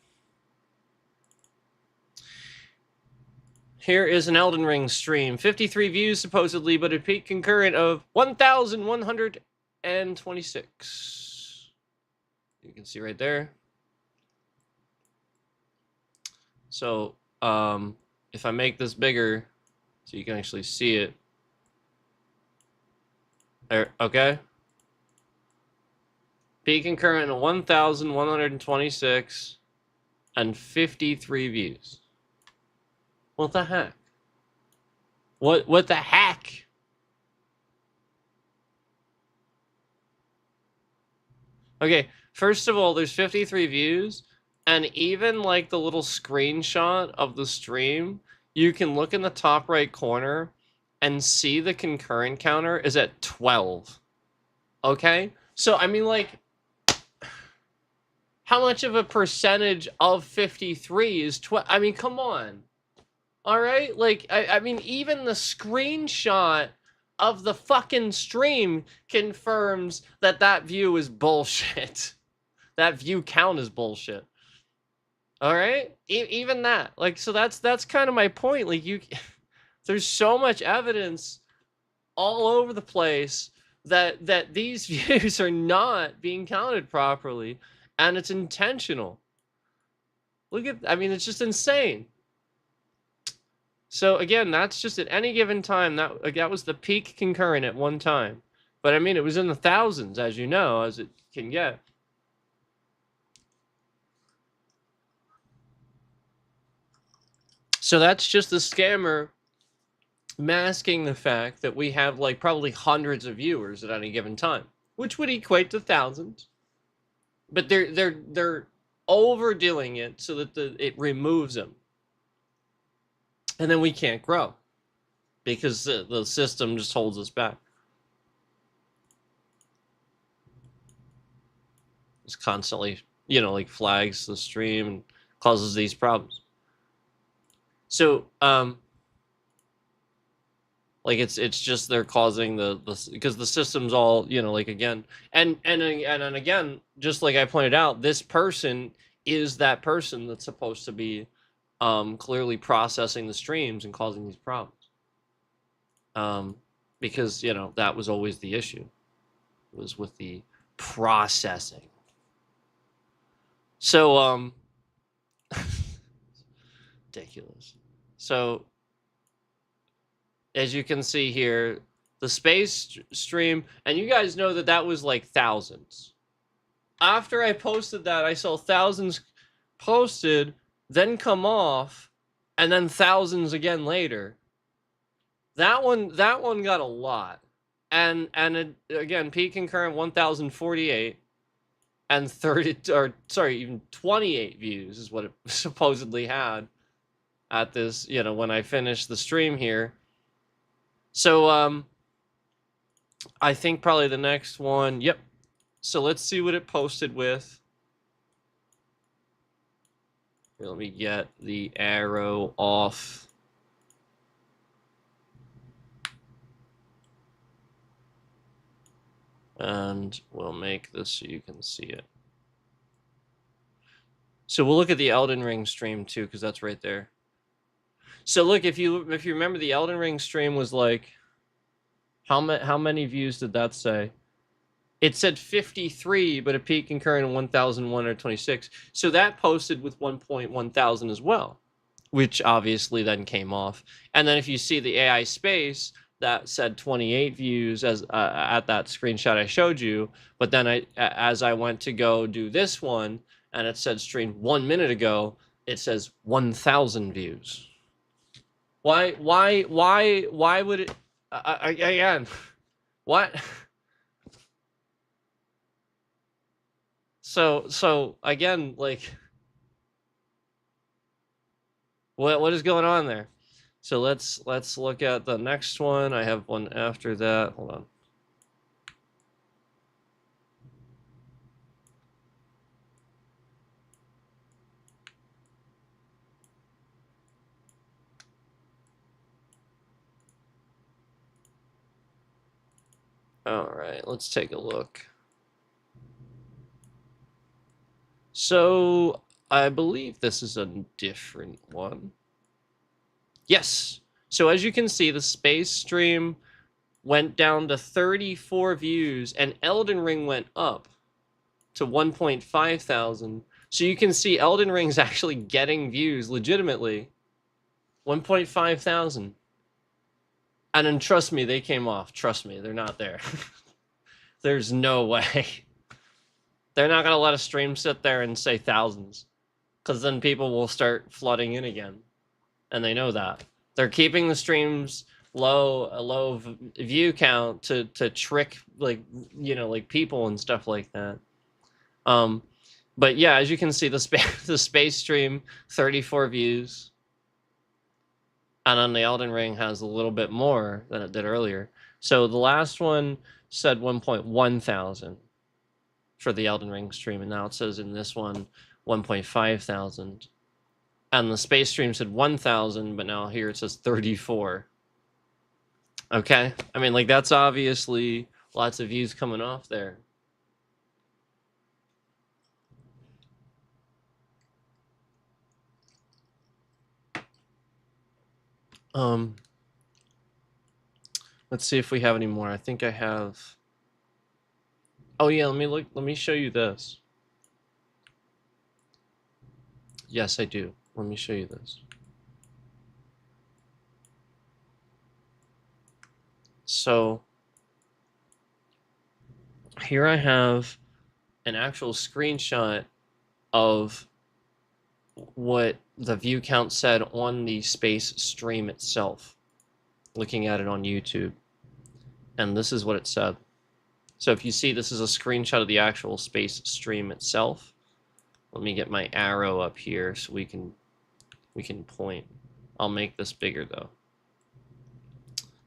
Here is an Elden Ring stream. 53 views, supposedly, but a peak concurrent of 1,126. You can see right there. So, if I make this bigger, so you can actually see it. There, okay. Peak concurrent of 1,126 and 53 views. What the heck? What the heck? Okay, first of all, there's 53 views, and even like the little screenshot of the stream, you can look in the top right corner and see the concurrent counter is at 12. Okay? So, I mean, like, how much of a percentage of 53 is 12? I mean, come on. All right? Like, I mean, even the screenshot of the fucking stream confirms that that view is bullshit. That view count is bullshit. All right? Even that. Like, so that's kind of my point. Like, there's so much evidence all over the place that these views are not being counted properly, and it's intentional. Look at, I mean, it's just insane. So again, that's just at any given time. That was the peak concurrent at one time. But I mean, it was in the thousands, as you know, as it can get. So that's just the scammer masking the fact that we have like probably hundreds of viewers at any given time, which would equate to thousands. But they're overdoing it so that it removes them, and then we can't grow because the system just holds us back. It's constantly, like flags the stream and causes these problems. So like it's just they're causing the because the system's all, like again and again, just like I pointed out, this person is that person that's supposed to be clearly processing the streams and causing these problems. Because that was always the issue, was with the processing. So ridiculous. So as you can see here, the space stream, and you guys know that was like thousands. After I posted that, I saw thousands posted, then come off, and then thousands again later. That one got a lot. And it, again, peak concurrent 1048 and 28 views is what it supposedly had at this, when I finished the stream here. So I think probably the next one, yep. So let's see what it posted with. Here, let me get the arrow off. And we'll make this so you can see it. So we'll look at the Elden Ring stream too, because that's right there. So look, if you remember, the Elden Ring stream was like, how many views did that say? It said 53, but a peak concurrent 1,126. So that posted with 1,100 as well, which obviously then came off. And then if you see the AI space, that said 28 views as at that screenshot I showed you. But then as I went to go do this one, and it said streamed 1 minute ago, it says 1,000 views. Why would it? Again, what? So again, like, what is going on there? So let's look at the next one. I have one after that. Hold on. All right, let's take a look. So I believe this is a different one. Yes. So as you can see, the space stream went down to 34 views, and Elden Ring went up to 1,500. So you can see Elden Ring's actually getting views legitimately. 1,500. And then trust me, they came off. Trust me, they're not there. There's no way. They're not going to let a stream sit there and say thousands, because then people will start flooding in again. And they know that. They're keeping the streams a low view count to trick, like, like people and stuff like that. But yeah, as you can see, the space stream, 34 views. And on the Elden Ring has a little bit more than it did earlier. So the last one said 1,100 for the Elden Ring stream, and now it says in this one 1,500. And the space stream said 1,000, but now here it says 34. Okay? I mean, like, that's obviously lots of views coming off there. Let's see if we have any more. I think I have. Oh yeah, let me show you this. Yes, I do. Let me show you this. So here I have an actual screenshot of what the view count said on the space stream itself, looking at it on YouTube. And this is what it said. So if you see, this is a screenshot of the actual space stream itself. Let me get my arrow up here so we can point. I'll make this bigger though.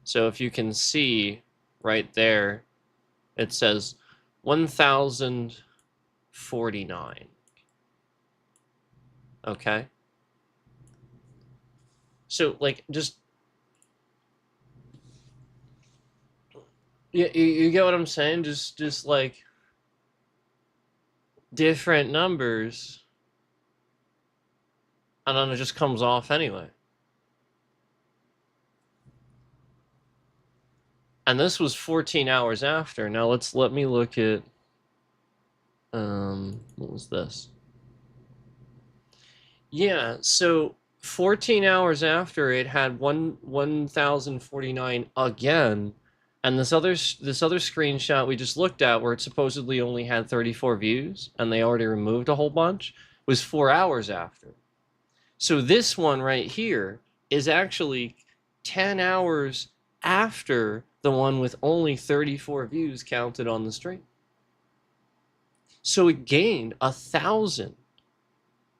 So if you can see right there, it says 1049. Okay. So like just you get what I'm saying? Just like different numbers, and then it just comes off anyway. And this was 14 hours after. Now let me look at what was this? Yeah, so 14 hours after, it had 1049 again. And this other screenshot we just looked at, where it supposedly only had 34 views and they already removed a whole bunch, was 4 hours after. So this one right here is actually 10 hours after the one with only 34 views counted on the stream. So it gained 1,000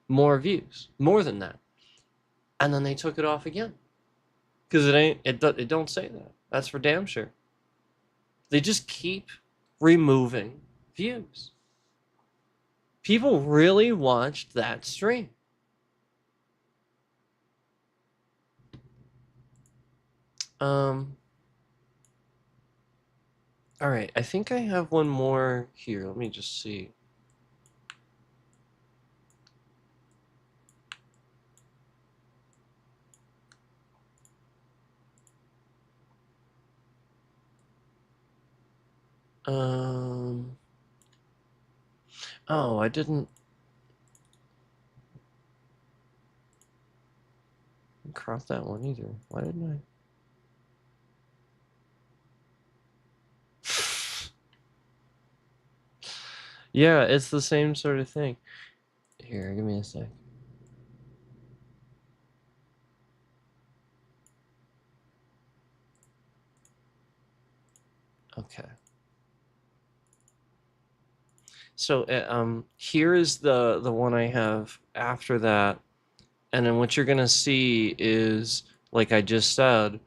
more views, more than that. And then they took it off again. Because it don't say that. That's for damn sure. They just keep removing views. People really watched that stream. All right, I think I have one more here. Let me just see. Oh, I didn't crop that one either. Why didn't I? Yeah, it's the same sort of thing. Here, give me a sec. Okay. So here is the one I have after that, and then what you're gonna see is, like I just said,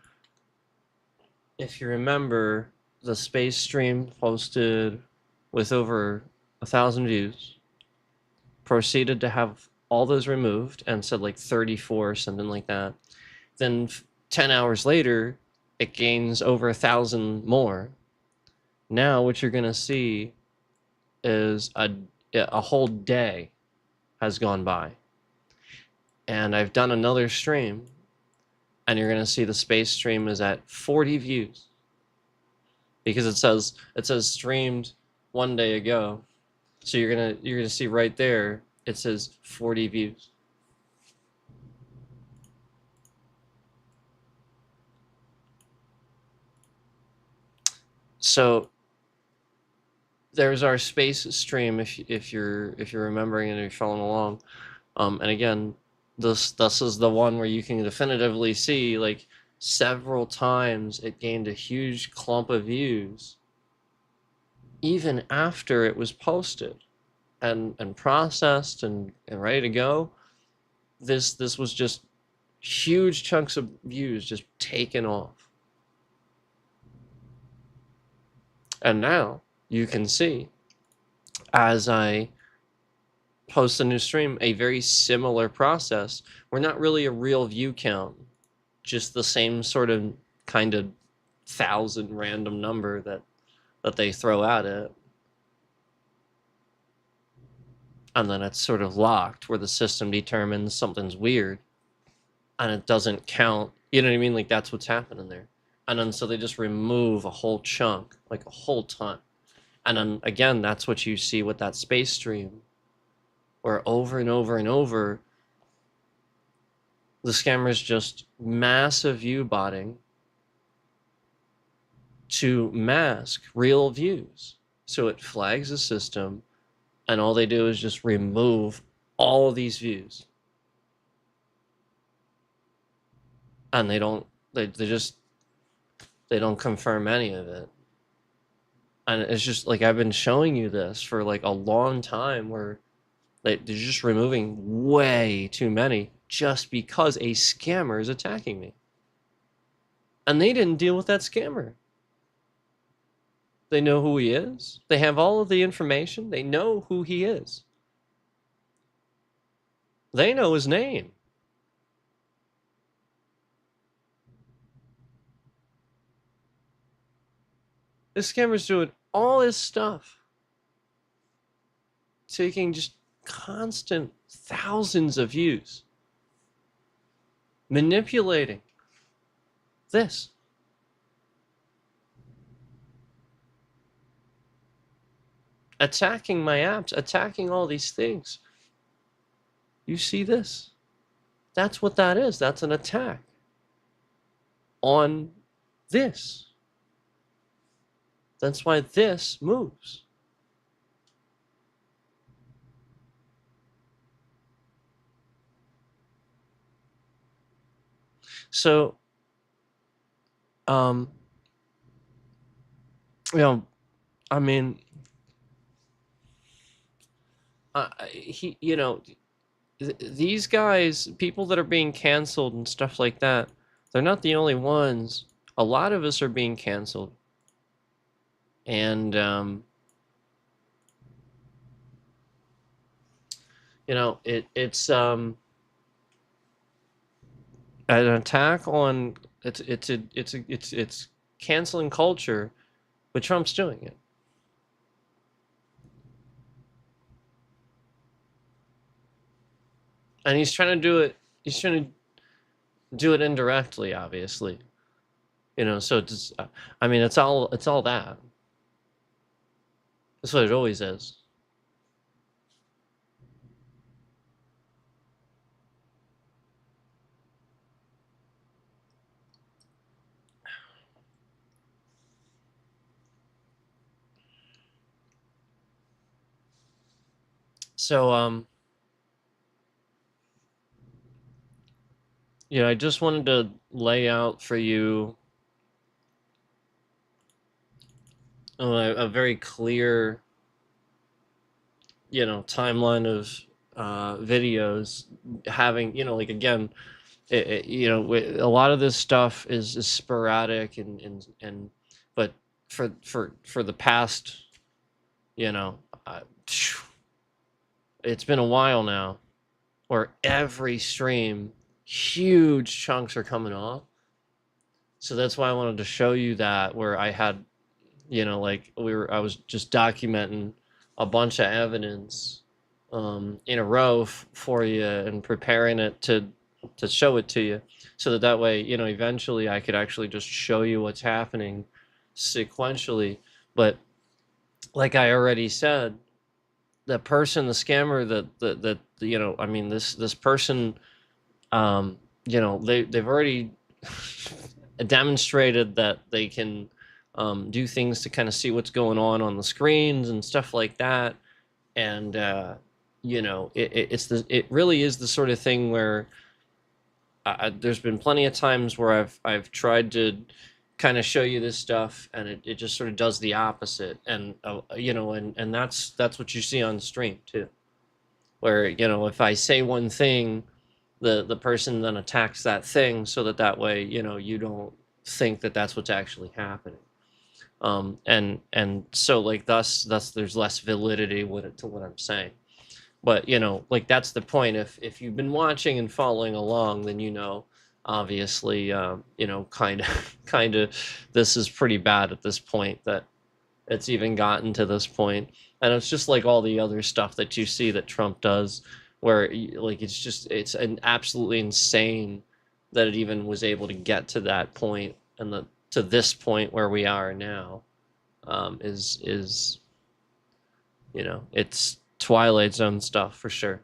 if you remember, the space stream posted with over 1,000 views, proceeded to have all those removed and said like 34 or something like that. Then 10 hours later, it gains over 1,000 more. Now what you're gonna see is a whole day has gone by, and I've done another stream, and you're gonna see the space stream is at 40 views, because it says streamed 1 day ago. So you're gonna see right there, it says 40 views. So there's our space stream, if you're remembering and you're following along. And again, this is the one where you can definitively see, like, several times it gained a huge clump of views even after it was posted and processed and ready to go. This was just huge chunks of views just taken off. And now you can see, as I post a new stream, a very similar process. We're not really a real view count, just the same sort of kind of 1,000 random number that they throw at it. And then it's sort of locked, where the system determines something's weird and it doesn't count. You know what I mean? Like, that's what's happening there. And then so they just remove a whole chunk, like a whole ton. And then again, that's what you see with that space stream, where over and over and over, the scammers just massive view botting to mask real views. So it flags the system, and all they do is just remove all of these views. And they don't confirm any of it. And it's just like, I've been showing you this for like a long time, where they're just removing way too many just because a scammer is attacking me. And they didn't deal with that scammer. They know who he is. They have all of the information. They know who he is. They know his name. This scammer's doing all this stuff, taking just constant thousands of views, manipulating this. Attacking my apps, attacking all these things. You see this? That's what that is. That's an attack on this. That's why this moves. So, you know, I mean, these guys, people that are being canceled and stuff like that, they're not the only ones. A lot of us are being canceled. And, it's an attack on, it's canceling culture, but Trump's doing it. And he's trying to do it indirectly, obviously. So it's, I mean, it's all that. That's what it always is. So, I just wanted to lay out for you a very clear, timeline of videos having, like, again, a lot of this stuff is sporadic and but for the past, it's been a while now where every stream, huge chunks are coming off. So that's why I wanted to show you that, where I had, I was just documenting a bunch of evidence in a row for you and preparing it to show it to you, so that way, eventually I could actually just show you what's happening sequentially. But like I already said, the person, the scammer, that I mean, this person, they've already demonstrated that they can do things to kind of see what's going on the screens and stuff like that. And it really is the sort of thing where there's been plenty of times where I've tried to kind of show you this stuff, and it just sort of does the opposite. And and that's what you see on stream too, where if I say one thing, the person then attacks that thing, so that way you don't think that that's what's actually happening. And so, like, thus there's less validity to what I'm saying. But like, that's the point. If you've been watching and following along, then obviously, kind of this is pretty bad at this point, that it's even gotten to this point. And it's just like all the other stuff that you see that Trump does, where like, it's an absolutely insane that it even was able to get to that point, and to this point where we are now, is it's Twilight Zone stuff for sure.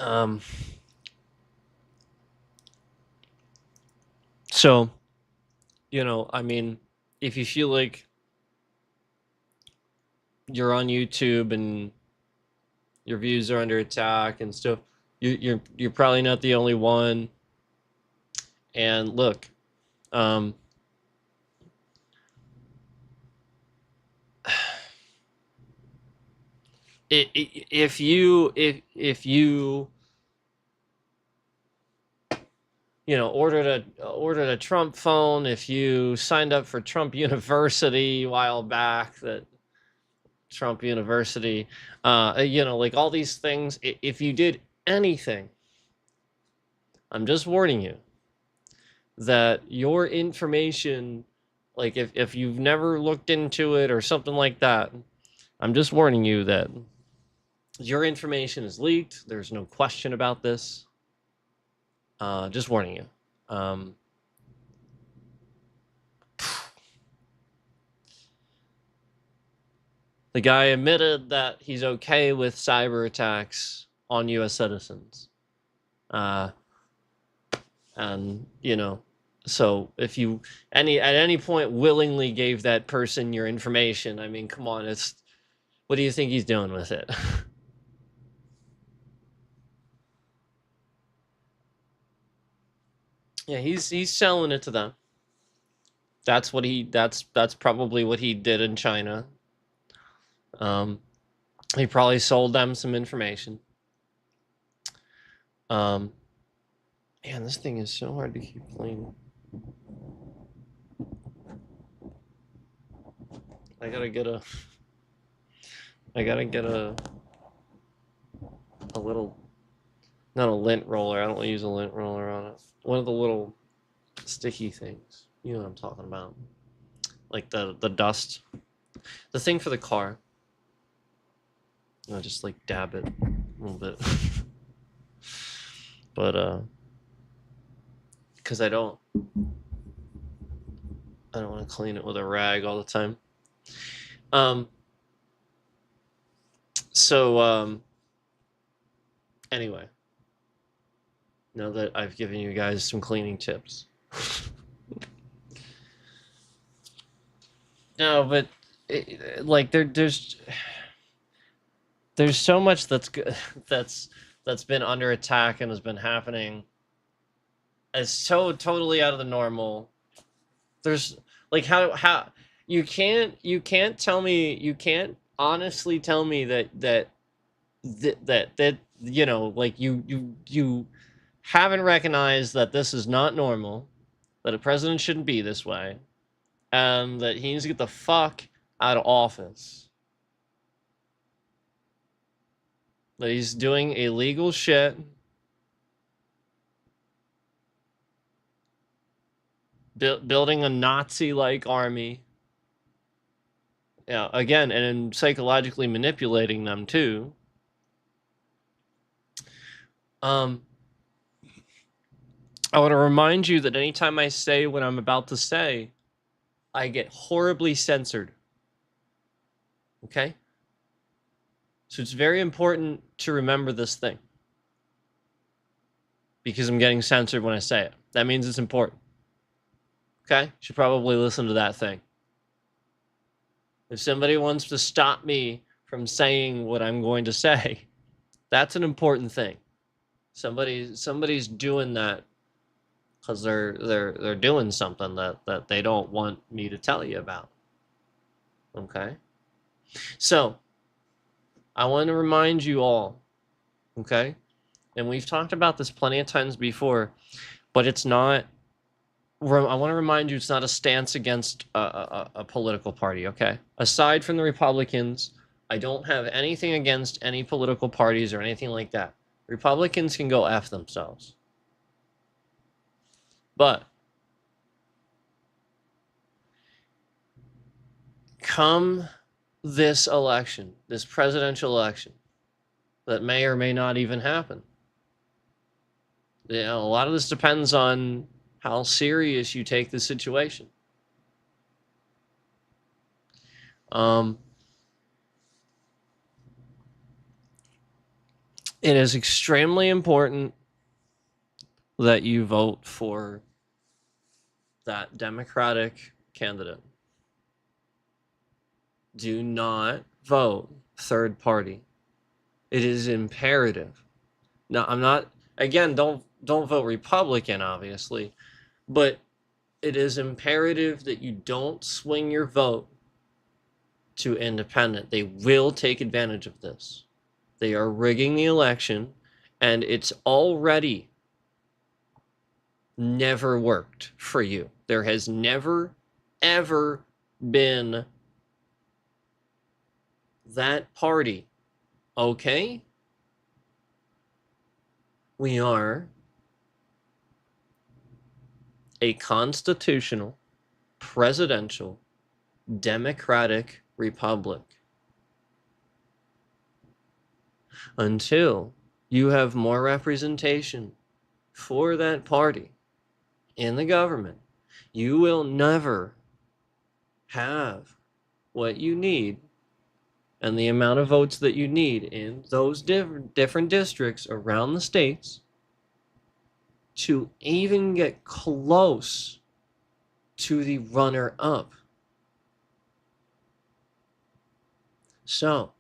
Um, so, I mean, if you feel like you're on YouTube and your views are under attack and stuff, you're probably not the only one. And look, um, if you ordered a Trump phone, if you signed up for Trump University a while back, that Trump University, like all these things, if you did anything, I'm just warning you that your information, like if you've never looked into it or something like that, I'm just warning you that your information is leaked. There's no question about this. Just warning you. The guy admitted that he's okay with cyber attacks on U.S. citizens. And, so if you at any point willingly gave that person your information, I mean, come on, what do you think he's doing with it? Yeah, he's selling it to them. That's probably what he did in China. He probably sold them some information. Man, this thing is so hard to keep clean. I gotta get a little, not a lint roller. I don't use a lint roller on it. One of the little sticky things. You know what I'm talking about. Like the dust. The thing for the car. I'll just like dab it a little bit. But because I don't want to clean it with a rag all the time. So anyway, now that I've given you guys some cleaning tips. No, but like there's so much that's good that's been under attack and has been happening. It's so totally out of the normal. There's like how you can't honestly tell me that like you haven't recognized that this is not normal, that a president shouldn't be this way, and that he needs to get the fuck out of office. That he's doing illegal shit. Building a Nazi-like army. Yeah, again, and psychologically manipulating them too. I want to remind you that anytime I say what I'm about to say, I get horribly censored. Okay? So it's very important to remember this thing. Because I'm getting censored when I say it. That means it's important. Okay? You should probably listen to that thing. If somebody wants to stop me from saying what I'm going to say, that's an important thing. Somebody's doing that because they're doing something that they don't want me to tell you about. Okay? So, I want to remind you all, okay? And we've talked about this plenty of times before, but it's not, I want to remind you, it's not a stance against a political party, okay? Aside from the Republicans, I don't have anything against any political parties or anything like that. Republicans can go F themselves. But come this election, this presidential election, that may or may not even happen. A lot of this depends on how serious you take the situation. It is extremely important that you vote for that Democratic candidate. Do not vote third party. It is imperative. Now, I'm not, again, don't vote Republican, obviously, but it is imperative that you don't swing your vote to independent. They will take advantage of this. They are rigging the election, and it's already never worked for you. There has never, ever been that party. Okay? We are a constitutional, presidential, democratic republic. Until you have more representation for that party in the government, you will never have what you need and the amount of votes that you need in those different districts around the states to even get close to the runner-up. So,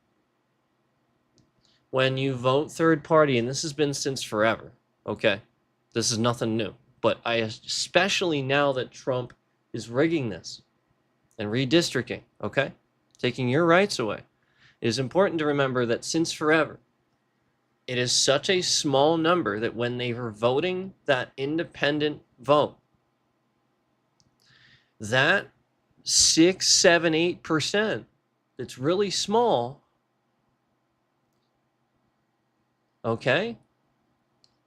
when you vote third party, and this has been since forever, okay? This is nothing new. But especially now that Trump is rigging this and redistricting, okay? Taking your rights away. It is important to remember that since forever, it is such a small number that when they were voting that independent vote, that 6, 7, 8% that's really small, okay,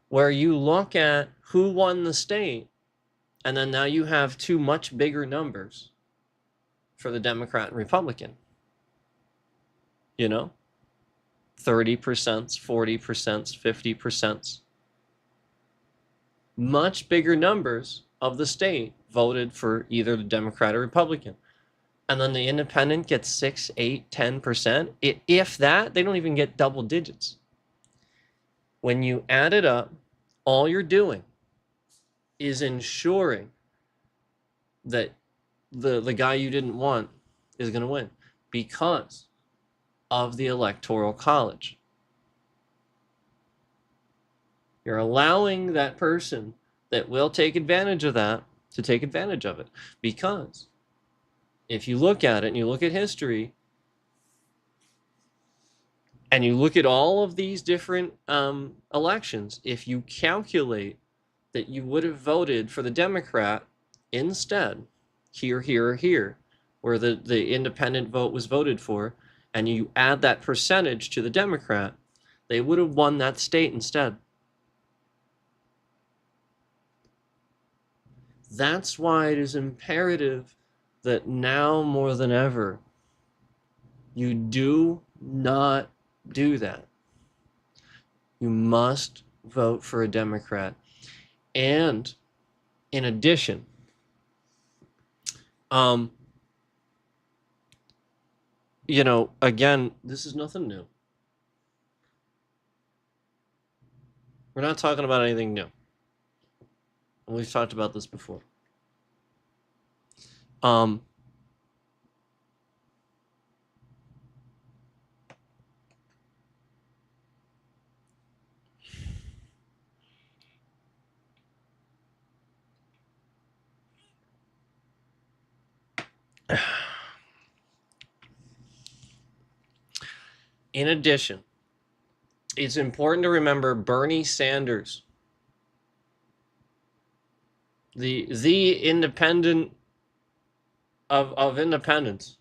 where you look at who won the state, and then now you have two much bigger numbers for the Democrat and Republican. You know, 30%, 40%, 50%. Much bigger numbers of the state voted for either the Democrat or Republican. And then the independent gets 6, 8, 10%. If that, they don't even get double digits. When you add it up, all you're doing is ensuring that the guy you didn't want is going to win because of the Electoral College. You're allowing that person that will take advantage of that to take advantage of it. Because if you look at it and you look at history and you look at all of these different elections, if you calculate that you would have voted for the Democrat instead, here, here, or here, where the independent vote was voted for, and you add that percentage to the Democrat, they would have won that state instead. That's why it is imperative that now more than ever, you do not do that. You must vote for a Democrat. And in addition, again, this is nothing new. We're not talking about anything new. And we've talked about this before. In addition, it's important to remember Bernie Sanders, the independent of independents.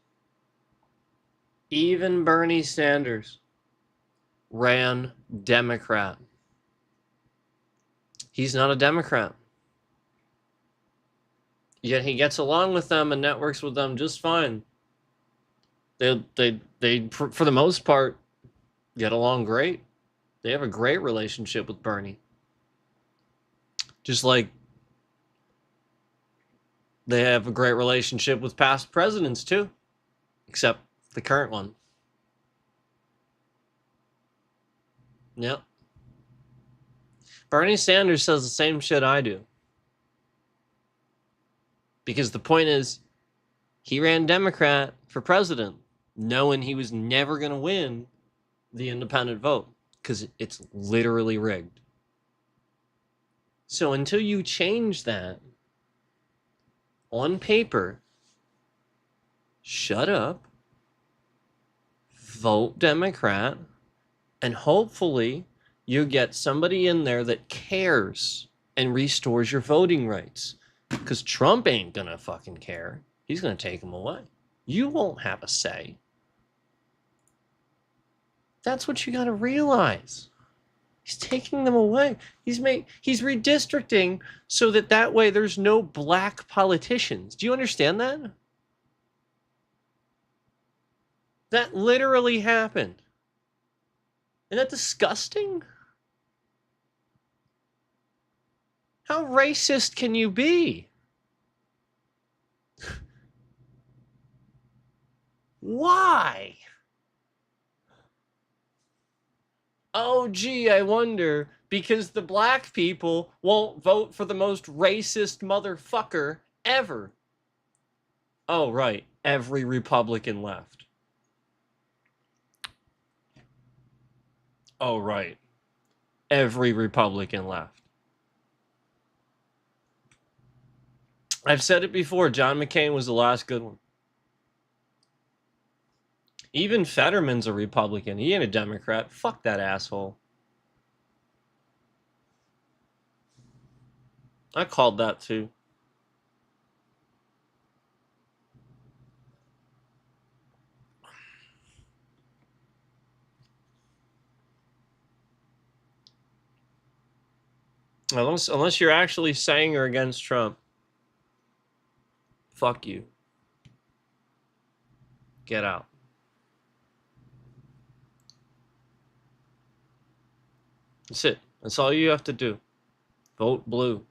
Even Bernie Sanders ran Democrat. He's not a Democrat. Yet he gets along with them and networks with them just fine. They for the most part get along great. They have a great relationship with Bernie. Just like they have a great relationship with past presidents too, except the current one. Yep. Bernie Sanders says the same shit I do. Because the point is, he ran Democrat for president, knowing he was never going to win the independent vote, because it's literally rigged. So until you change that on paper, shut up, vote Democrat, and hopefully you get somebody in there that cares and restores your voting rights. Because Trump ain't gonna fucking care. He's gonna take them away. You won't have a say. That's what you gotta realize. He's taking them away. He's redistricting so that way there's no black politicians. Do you understand that? That literally happened. Isn't that disgusting? How racist can you be? Why? Oh, gee, I wonder. Because the black people won't vote for the most racist motherfucker ever. Oh, right. Every Republican left. Oh, right. Every Republican left. I've said it before. John McCain was the last good one. Even Fetterman's a Republican. He ain't a Democrat. Fuck that asshole. I called that too. Unless you're actually saying or against Trump. Fuck you. Get out. That's it. That's all you have to do. Vote blue.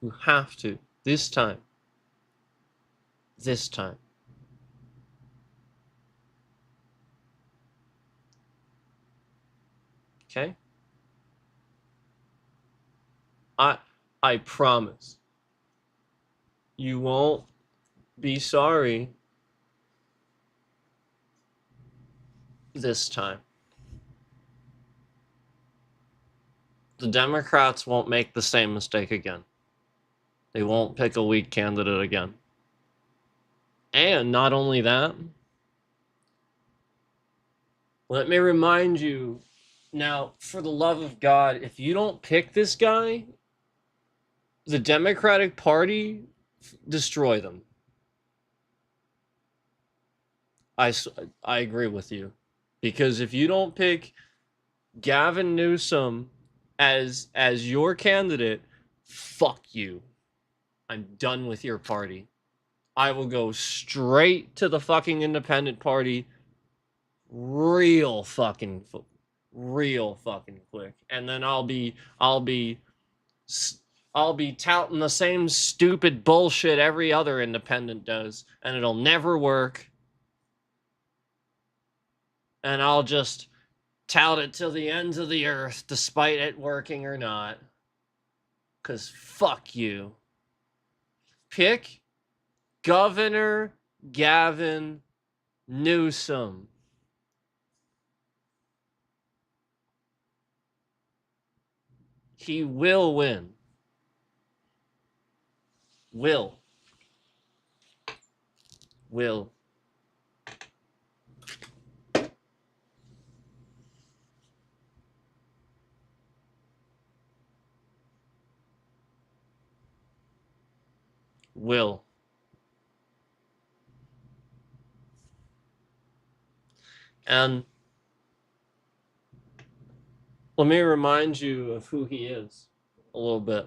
You have to. This time. This time. Okay? I promise. You won't be sorry this time. The Democrats won't make the same mistake again. They won't pick a weak candidate again. And not only that, let me remind you, now, for the love of God, if you don't pick this guy, the Democratic Party, destroy them. I agree with you. Because if you don't pick Gavin Newsom as your candidate, fuck you. I'm done with your party. I will go straight to the fucking independent party real fucking quick. And then I'll be touting the same stupid bullshit every other independent does, and it'll never work. And I'll just tout it till the ends of the earth, despite it working or not. 'Cause fuck you. Pick Governor Gavin Newsom. He will win. Will. And let me remind you of who he is a little bit.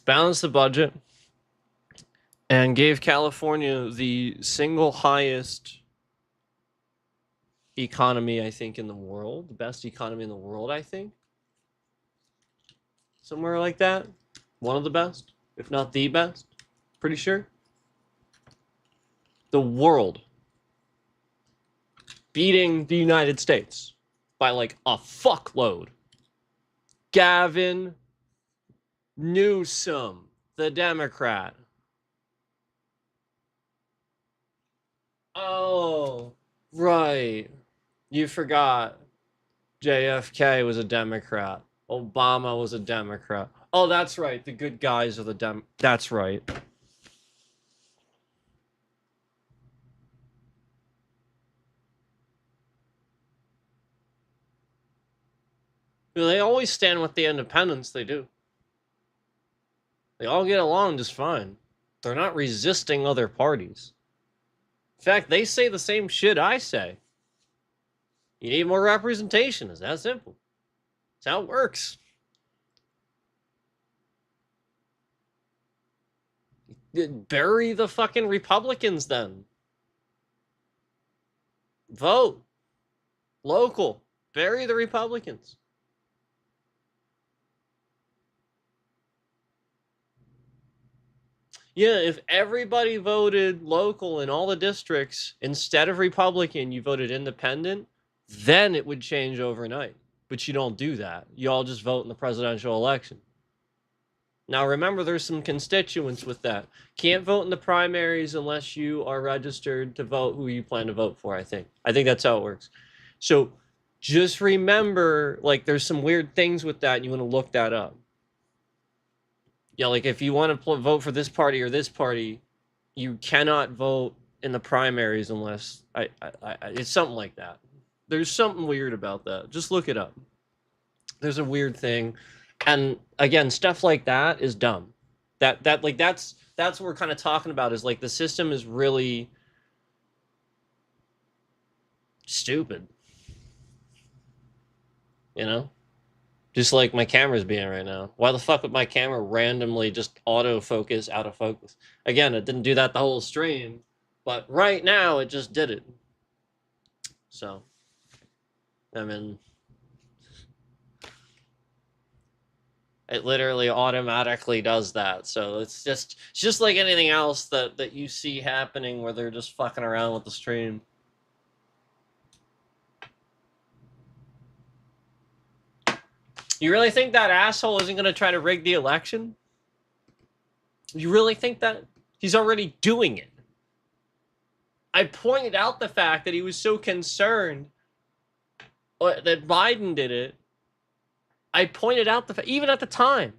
Balanced the budget and gave California the single highest economy, I think, in the world. The best economy in the world, I think. Somewhere like that. One of the best, if not the best. Pretty sure. The world. beating the United States by like a fuckload. Gavin Newsom, the Democrat. Oh, right. You forgot. JFK was a Democrat. Obama was a Democrat. Oh, that's right. The good guys are the That's right. They always stand with the independents. They do. They all get along just fine. They're not resisting other parties. In fact, they say the same shit I say. You need more representation. It's that simple. That's how it works. Bury the fucking Republicans then. Vote. Local. Bury the Republicans. Yeah, if everybody voted local in all the districts, instead of Republican, you voted independent, then it would change overnight. But you don't do that. You all just vote in the presidential election. Now, remember, there's some constituents with that. Can't vote in the primaries unless you are registered to vote who you plan to vote for, I think. I think that's how it works. So just remember, like, there's some weird things with that, and you want to look that up. Yeah, like, if you want to vote for this party or this party, you cannot vote in the primaries unless... it's something like that. There's something weird about that. Just look it up. There's a weird thing. And again, stuff like that is dumb. That's what we're kind of talking about, is like the system is really stupid. You know? Just like my camera's being right now. Why the fuck would my camera randomly just autofocus out of focus? Again, it didn't do that the whole stream, but right now it just did it. So, I mean, it literally automatically does that. So it's just like anything else that you see happening where they're just fucking around with the stream. You really think that asshole isn't going to try to rig the election? You really think that? He's already doing it. I pointed out the fact that he was so concerned that Biden did it. I pointed out the fact, even at the time,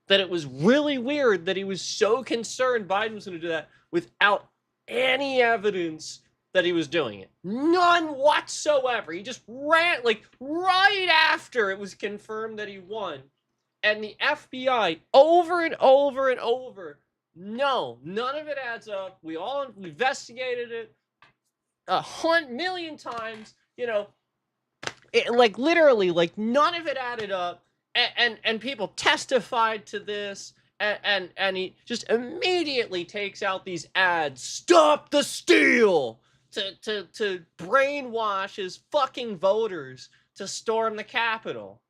that it was really weird that he was so concerned Biden was going to do that without any evidence that he was doing it. None whatsoever. He just ran, like, right after it was confirmed that he won. And the FBI, over and over and over, no, none of it adds up. We all investigated it 100,000,000 times, you know, like, literally, like, none of it added up. And people testified to this. And he just immediately takes out these ads. Stop the steal! To brainwash his fucking voters to storm the Capitol.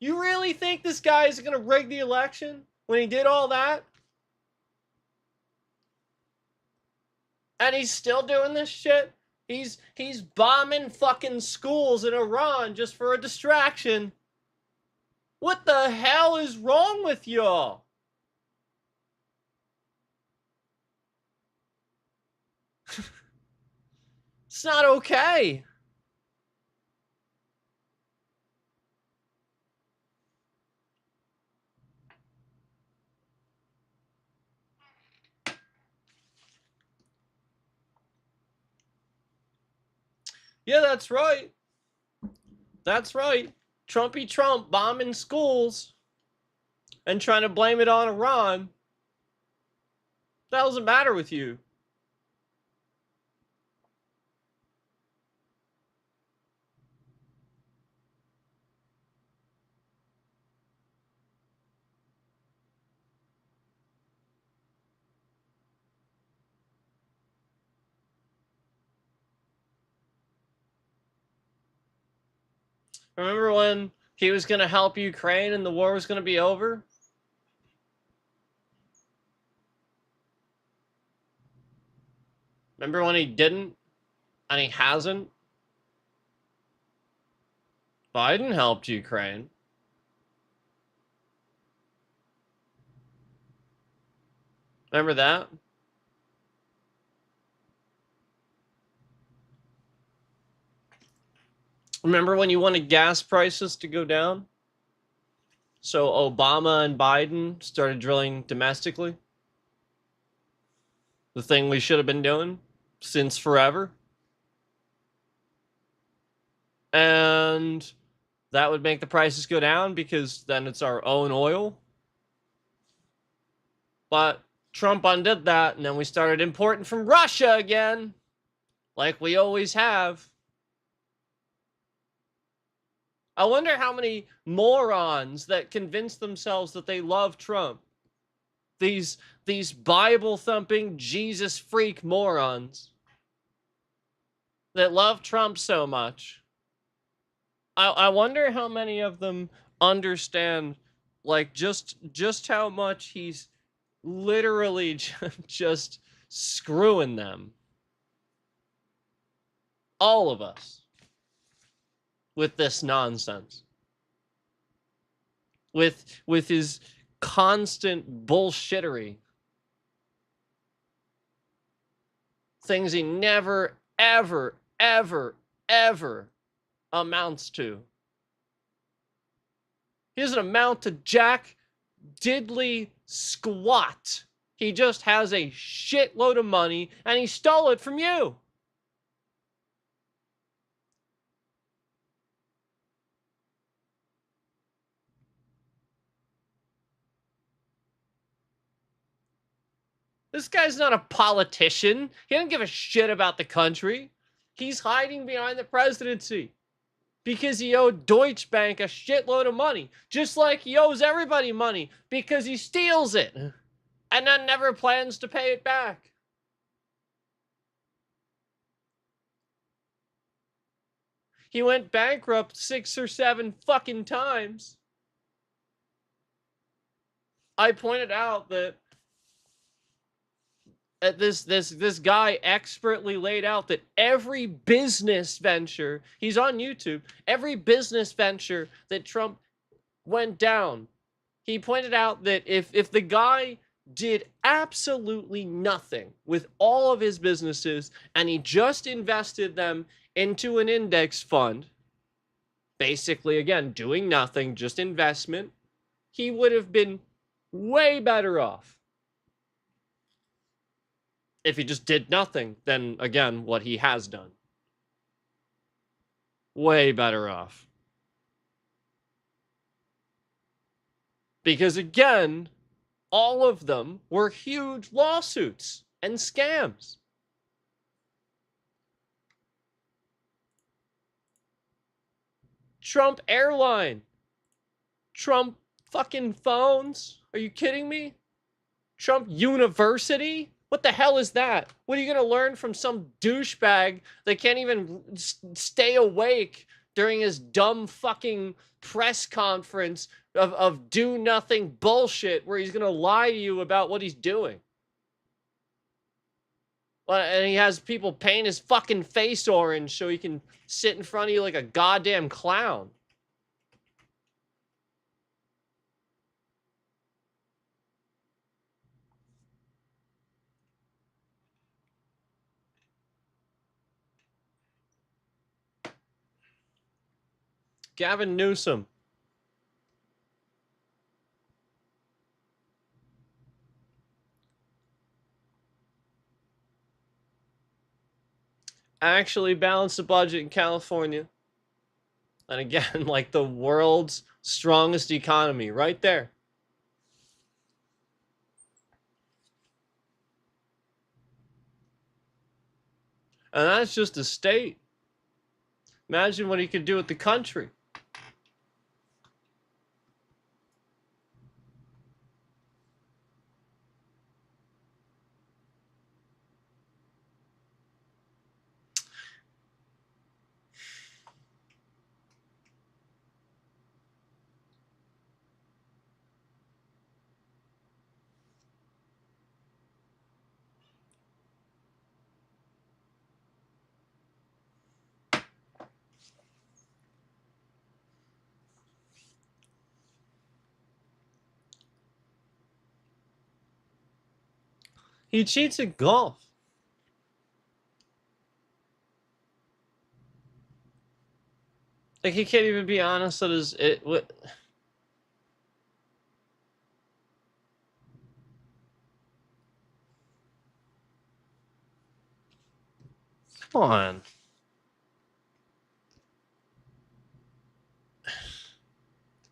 You really think this guy is going to rig the election when he did all that? And he's still doing this shit? He's bombing fucking schools in Iran just for a distraction. What the hell is wrong with y'all? It's not okay. Yeah, that's right. That's right. Trumpy Trump bombing schools and trying to blame it on Iran. What the hell's the matter with you? Remember when he was going to help Ukraine and the war was going to be over? Remember when he didn't? And he hasn't? Biden helped Ukraine. Remember that? Remember when you wanted gas prices to go down? So Obama and Biden started drilling domestically? The thing we should have been doing since forever? And that would make the prices go down because then it's our own oil. But Trump undid that, and then we started importing from Russia again, like we always have. I wonder how many morons that convince themselves that they love Trump. These Bible thumping Jesus freak morons that love Trump so much. I wonder how many of them understand like just how much he's literally just screwing them. All of us with this nonsense. With his constant bullshittery. Things he never, ever, ever, ever amounts to. He doesn't amount to jack diddly squat. He just has a shitload of money and he stole it from you. This guy's not a politician. He doesn't give a shit about the country. He's hiding behind the presidency because he owed Deutsche Bank a shitload of money, just like he owes everybody money because he steals it and then never plans to pay it back. He went bankrupt 6 or 7 fucking times. I pointed out that this guy expertly laid out that every business venture, he's on YouTube, every business venture that Trump went down, he pointed out that if the guy did absolutely nothing with all of his businesses and he just invested them into an index fund, basically, again, doing nothing, just investment, he would have been way better off if he just did nothing than, again, what he has done. Way better off. Because, again, all of them were huge lawsuits and scams. Trump Airline. Trump fucking phones. Are you kidding me? Trump University? What the hell is that? What are you going to learn from some douchebag that can't even stay awake during his dumb fucking press conference of do nothing bullshit where he's going to lie to you about what he's doing? And he has people paint his fucking face orange so he can sit in front of you like a goddamn clown. Gavin Newsom. Actually balanced the budget in California. And again, like the world's strongest economy right there. And that's just a state. Imagine what he could do with the country. He cheats at golf. Like, he can't even be honest that what. Come on.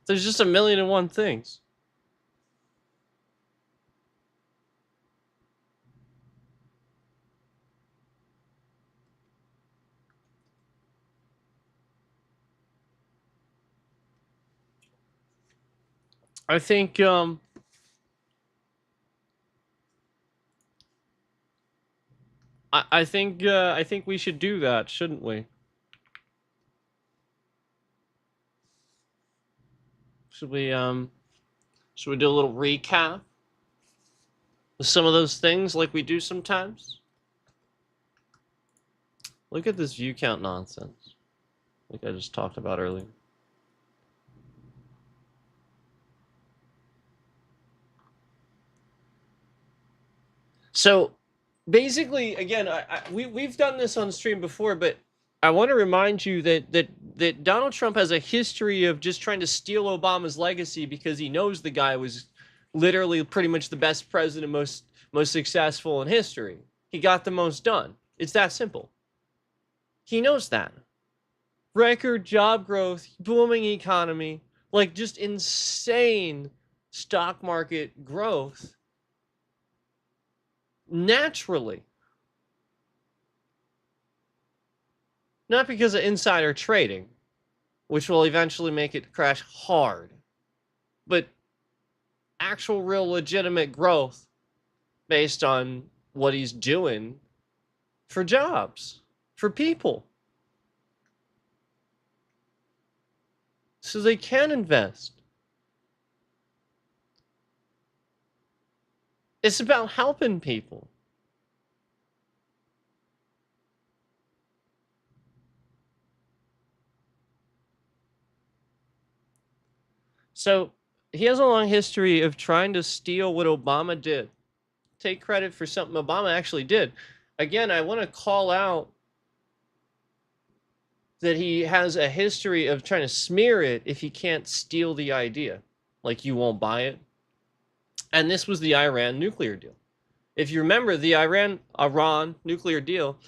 There's just a million and one things. I think I think we should do that, shouldn't we? Should we should we do a little recap of some of those things like we do sometimes? Look at this view count nonsense. Like I just talked about earlier. So basically, again, we've done this on stream before, but I want to remind you that Donald Trump has a history of just trying to steal Obama's legacy because he knows the guy was literally pretty much the best president, most successful in history. He got the most done. It's that simple. He knows that. Record job growth, booming economy, like just insane stock market growth. Naturally. Not because of insider trading, which will eventually make it crash hard, but actual real legitimate growth based on what he's doing for jobs, for people. So they can invest. It's about helping people. So he has a long history of trying to steal what Obama did. Take credit for something Obama actually did. Again, I want to call out that he has a history of trying to smear it if he can't steal the idea. Like, you won't buy it. And this was the Iran nuclear deal. If you remember, the Iran nuclear deal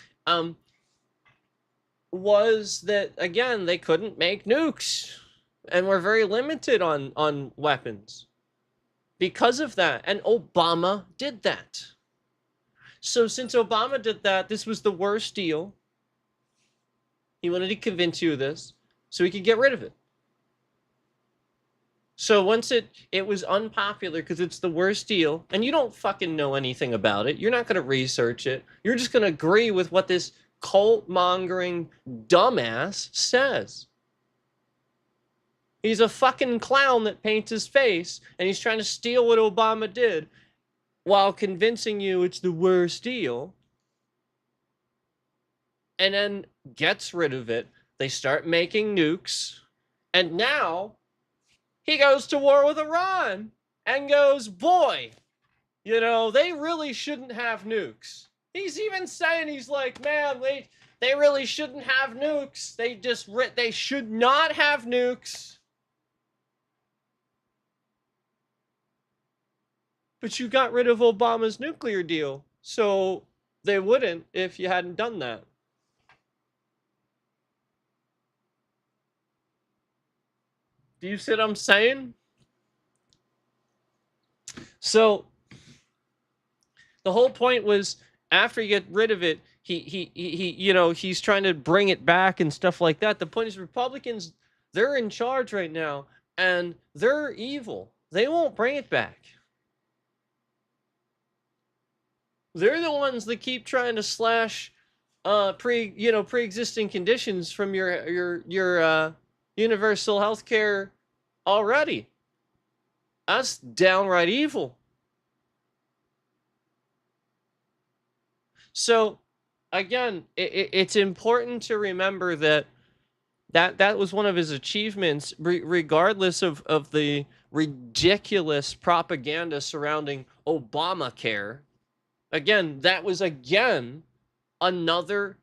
was that, again, they couldn't make nukes and were very limited on weapons because of that. And Obama did that. So since Obama did that, this was the worst deal. He wanted to convince you of this so he could get rid of it. So once it was unpopular because it's the worst deal, and you don't fucking know anything about it, you're not going to research it, you're just going to agree with what this cult-mongering dumbass says. He's a fucking clown that paints his face, and he's trying to steal what Obama did while convincing you it's the worst deal, and then gets rid of it. They start making nukes, and now he goes to war with Iran and goes, boy, you know, they really shouldn't have nukes. He's even saying, he's like, man, they really shouldn't have nukes. They should not have nukes. But you got rid of Obama's nuclear deal, so they wouldn't if you hadn't done that. Do you see what I'm saying? So the whole point was, after you get rid of it, he you know, he's trying to bring it back and stuff like that. The point is, Republicans, they're in charge right now, and they're evil. They won't bring it back. They're the ones that keep trying to slash pre-existing conditions from your universal health care already. That's downright evil. So again, it's important to remember that was one of his achievements, regardless of the ridiculous propaganda surrounding Obamacare. Again, that was again another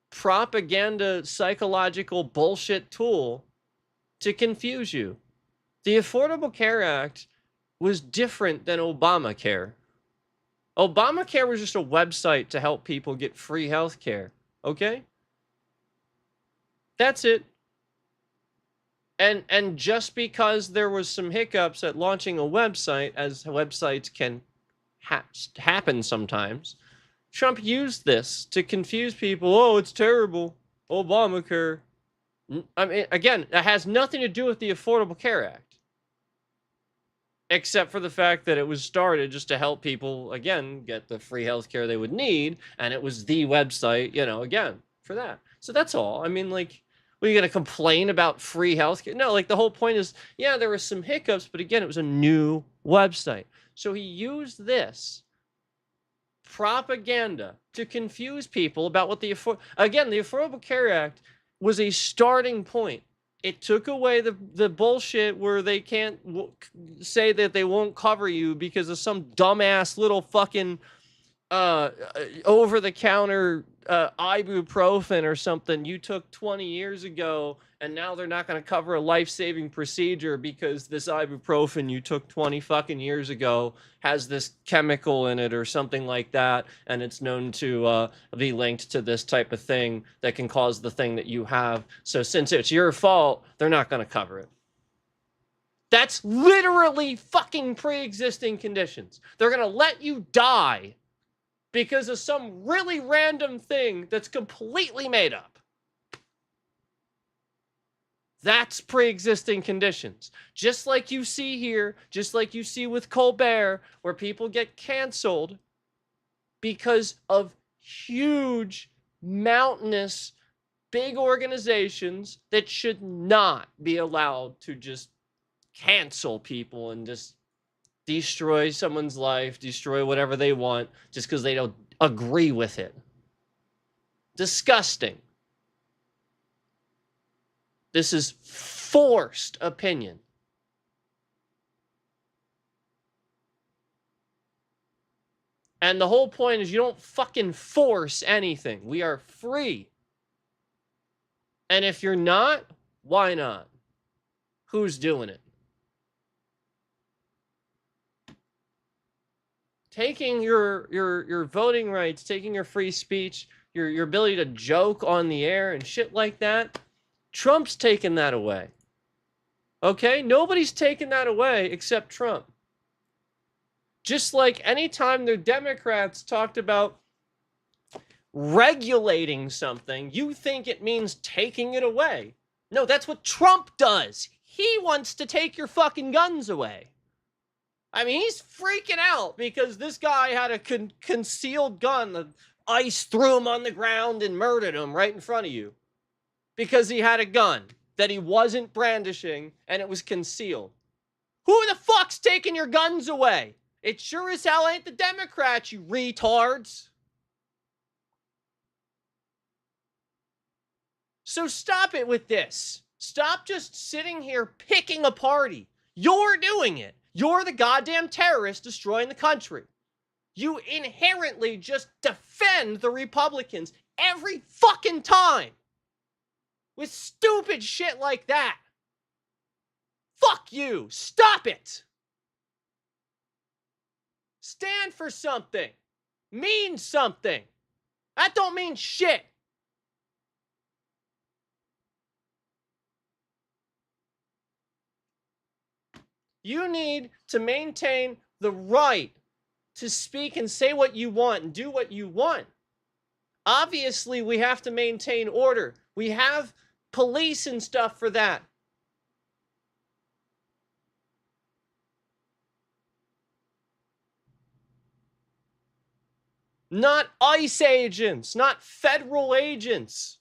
propaganda psychological bullshit tool to confuse you. The Affordable Care Act was different than Obamacare. Obamacare was just a website to help people get free health care. Okay? That's it. And just because there was some hiccups at launching a website, as websites can happen sometimes, Trump used this to confuse people. Oh, it's terrible. Obamacare. I mean, again, it has nothing to do with the Affordable Care Act, except for the fact that it was started just to help people, again, get the free healthcare they would need. And it was the website, again, for that. So that's all. I mean, like, were you going to complain about free healthcare? No, like, the whole point is, yeah, there were some hiccups, but again, it was a new website. So he used this propaganda to confuse people about what the Affordable Care Act was a starting point. It took away the bullshit where they can't say that they won't cover you because of some dumbass little fucking over-the-counter ibuprofen or something you took 20 years ago, and now they're not going to cover a life-saving procedure because this ibuprofen you took 20 fucking years ago has this chemical in it or something like that, and it's known to be linked to this type of thing that can cause the thing that you have. So since it's your fault, they're not going to cover it. That's literally fucking pre-existing conditions. They're going to let you die because of some really random thing that's completely made up. That's pre-existing conditions. Just like you see here, just like you see with Colbert, where people get canceled because of huge, mountainous, big organizations that should not be allowed to just cancel people and just destroy someone's life, destroy whatever they want just because they don't agree with it. Disgusting. This is forced opinion. And the whole point is you don't fucking force anything. We are free. And if you're not, why not? Who's doing it? Taking your voting rights, taking your free speech, your ability to joke on the air and shit like that, Trump's taken that away. Okay? Nobody's taken that away except Trump. Just like anytime the Democrats talked about regulating something, you think it means taking it away. No, that's what Trump does. He wants to take your fucking guns away. I mean, he's freaking out because this guy had a concealed gun. The ICE threw him on the ground and murdered him right in front of you because he had a gun that he wasn't brandishing and it was concealed. Who the fuck's taking your guns away? It sure as hell ain't the Democrats, you retards. So stop it with this. Stop just sitting here picking a party. You're doing it. You're the goddamn terrorist destroying the country. You inherently just defend the Republicans every fucking time with stupid shit like that. Fuck you. Stop it. Stand for something. Mean something. That don't mean shit. You need to maintain the right to speak and say what you want and do what you want. Obviously, we have to maintain order. We have police and stuff for that. Not ICE agents, not federal agents.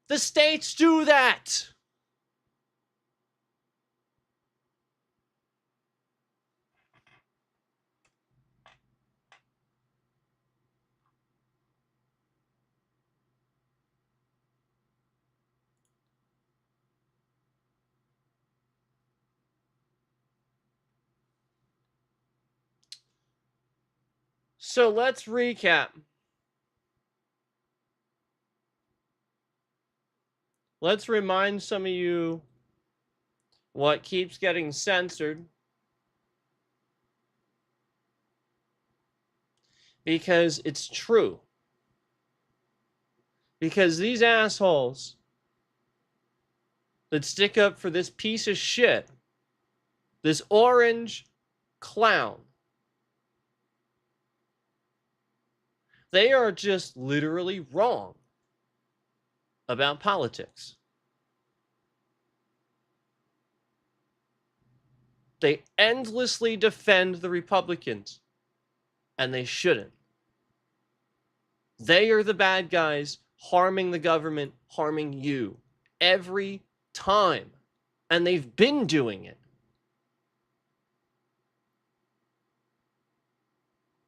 The states do that. So let's recap. Let's remind some of you what keeps getting censored. Because it's true. Because these assholes that stick up for this piece of shit, this orange clown, they are just literally wrong about politics. They endlessly defend the Republicans, and they shouldn't. They are the bad guys harming the government, harming you every time. And they've been doing it.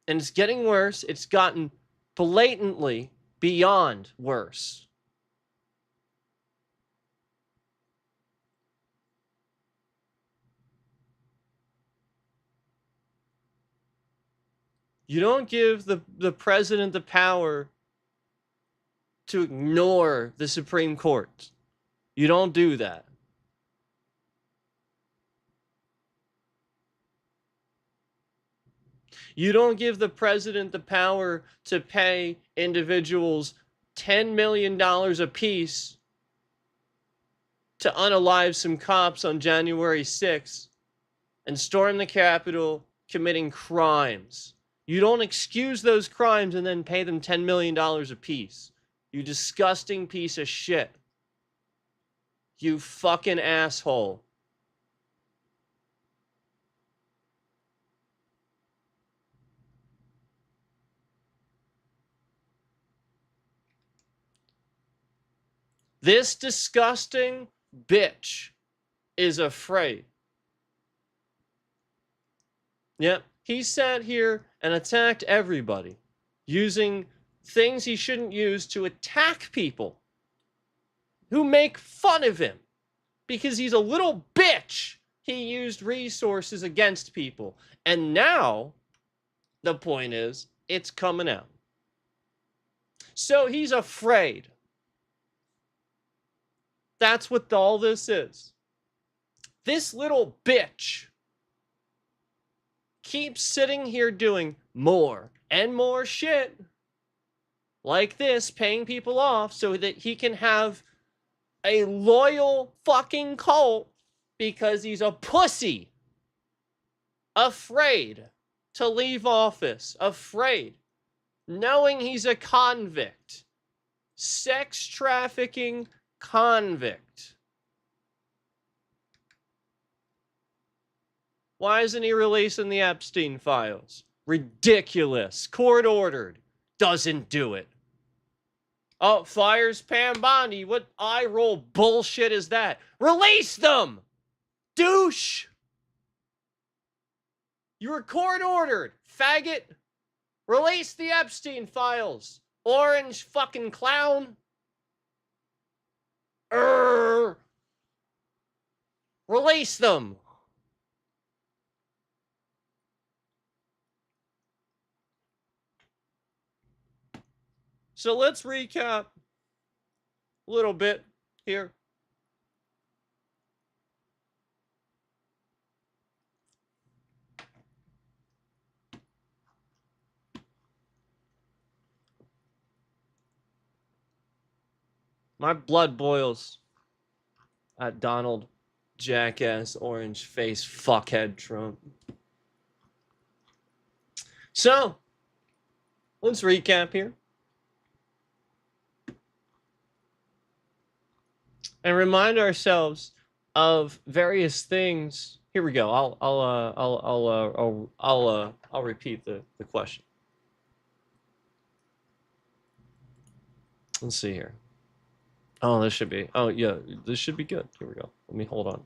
And it's getting worse. It's gotten blatantly beyond worse. You don't give the president the power to ignore the Supreme Court. You don't do that. You don't give the president the power to pay individuals $10 million apiece to unalive some cops on January 6th and storm the Capitol committing crimes. You don't excuse those crimes and then pay them $10 million apiece. You disgusting piece of shit. You fucking asshole. This disgusting bitch is afraid. Yep, he sat here and attacked everybody using things he shouldn't use to attack people who make fun of him because he's a little bitch. He used resources against people. And now, the point is, it's coming out. So he's afraid. That's what all this is. This little bitch keeps sitting here doing more and more shit like this, paying people off so that he can have a loyal fucking cult because he's a pussy. Afraid to leave office. Afraid. Knowing he's a convict. Sex trafficking convict. Why isn't he releasing the Epstein files? Ridiculous. Court ordered. Doesn't do it. Oh, fires Pam Bondi. What eye roll bullshit is that? Release them! Douche! You were court ordered, faggot. Release the Epstein files. Orange fucking clown. Release them. So let's recap a little bit here. My blood boils at Donald jackass orange face fuckhead Trump. So, let's recap here. And remind ourselves of various things. Here we go. I'll repeat the question. Let's see here. Oh, this should be. Oh, yeah, this should be good. Here we go. Let me hold on.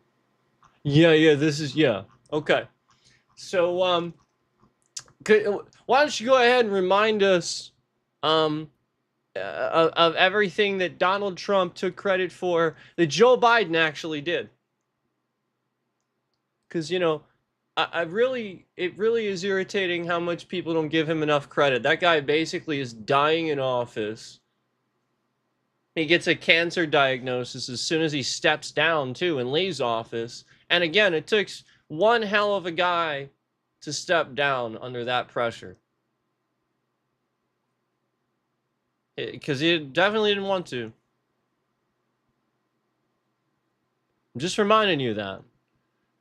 Yeah, this is, yeah. Okay. So, why don't you go ahead and remind us of everything that Donald Trump took credit for that Joe Biden actually did? Because, it really is irritating how much people don't give him enough credit. That guy basically is dying in office. He gets a cancer diagnosis as soon as he steps down, too, and leaves office. And again, it took one hell of a guy to step down under that pressure. Because he definitely didn't want to. I'm just reminding you that.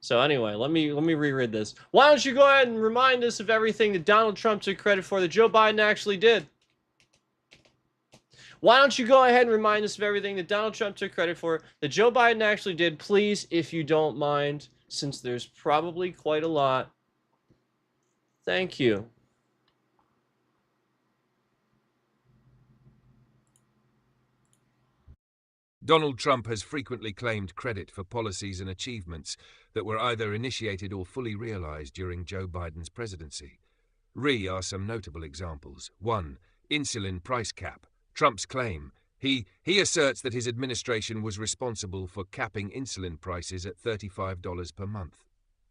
So anyway, let me reread this. Why don't you go ahead and remind us of everything that Donald Trump took credit for that Joe Biden actually did? Why don't you go ahead and remind us of everything that Donald Trump took credit for that Joe Biden actually did, please, if you don't mind, since there's probably quite a lot. Thank you. Donald Trump has frequently claimed credit for policies and achievements that were either initiated or fully realized during Joe Biden's presidency. Are some notable examples. 1. Insulin price cap. Trump's claim. He asserts that his administration was responsible for capping insulin prices at $35 per month.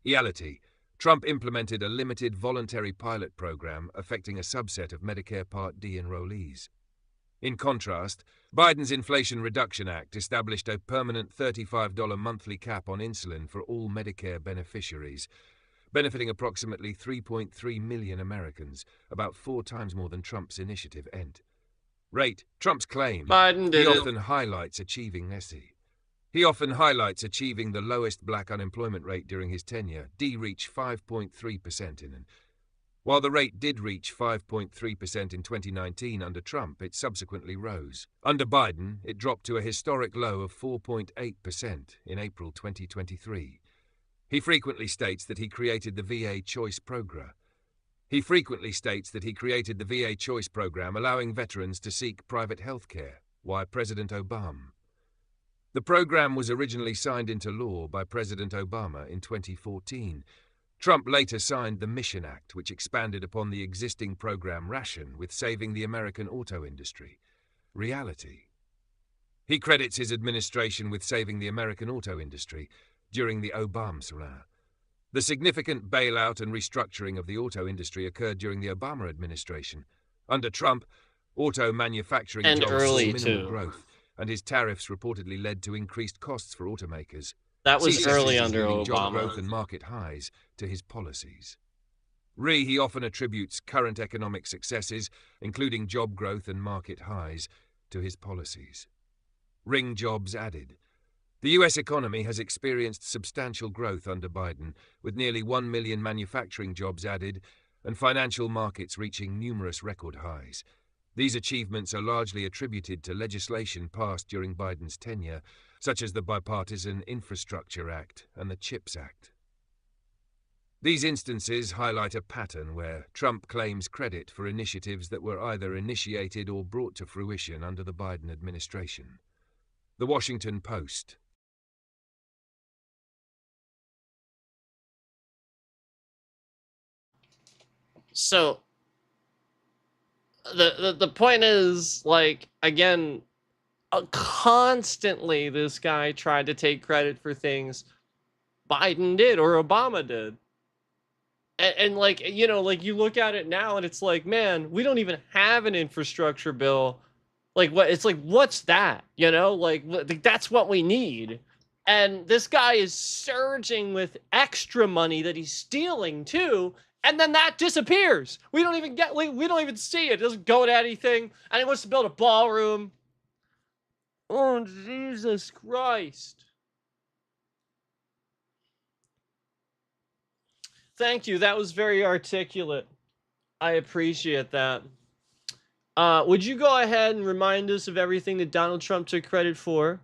Reality. Trump implemented a limited voluntary pilot program affecting a subset of Medicare Part D enrollees. In contrast, Biden's Inflation Reduction Act established a permanent $35 monthly cap on insulin for all Medicare beneficiaries, benefiting approximately 3.3 million Americans, about 4 times more than Trump's initiative end. Trump's claim. Biden did He it. often highlights achieving He often highlights achieving the lowest black unemployment rate during his tenure, reached 5.3% While the rate did reach 5.3% in 2019 under Trump, it subsequently rose. Under Biden, it dropped to a historic low of 4.8% in April 2023. He frequently states that he created the VA Choice Program. Allowing veterans to seek private health care via President Obama. The program was originally signed into law by President Obama in 2014. Trump later signed the Mission Act, which expanded upon the existing program ration with saving the American auto industry. Reality. He credits his administration with saving the American auto industry during the Obama era. The significant bailout and restructuring of the auto industry occurred during the Obama administration. Under Trump, auto manufacturing And jobs saw early, minimal too. growth, and his tariffs reportedly led to increased costs for automakers. That was early under Including job Obama. growth and market highs to his policies. He often attributes current economic successes, including job growth and market highs, to his policies. Ring jobs added. The U.S. economy has experienced substantial growth under Biden, with nearly 1 million manufacturing jobs added and financial markets reaching numerous record highs. These achievements are largely attributed to legislation passed during Biden's tenure, such as the Bipartisan Infrastructure Act and the CHIPS Act. These instances highlight a pattern where Trump claims credit for initiatives that were either initiated or brought to fruition under the Biden administration. The Washington Post. So the point is, like, again, constantly this guy tried to take credit for things Biden did or Obama did. And like, you know, like you look at it now and it's like, man, we don't even have an infrastructure bill. Like, what? It's like, what's that? You know, like that's what we need. And this guy is surging with extra money that he's stealing too. And then that disappears. We don't even see it. It doesn't go to anything. And he wants to build a ballroom. Oh, Jesus Christ. Thank you. That was very articulate. I appreciate that. Would you go ahead and remind us of everything that Donald Trump took credit for?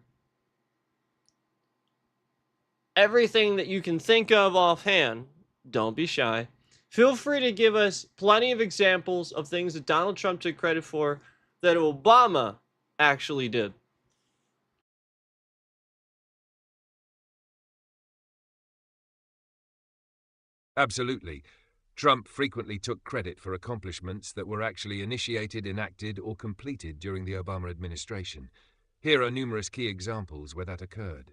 Everything that you can think of offhand. Don't be shy. Feel free to give us plenty of examples of things that Donald Trump took credit for that Obama actually did. Absolutely. Trump frequently took credit for accomplishments that were actually initiated, enacted, or completed during the Obama administration. Here are numerous key examples where that occurred.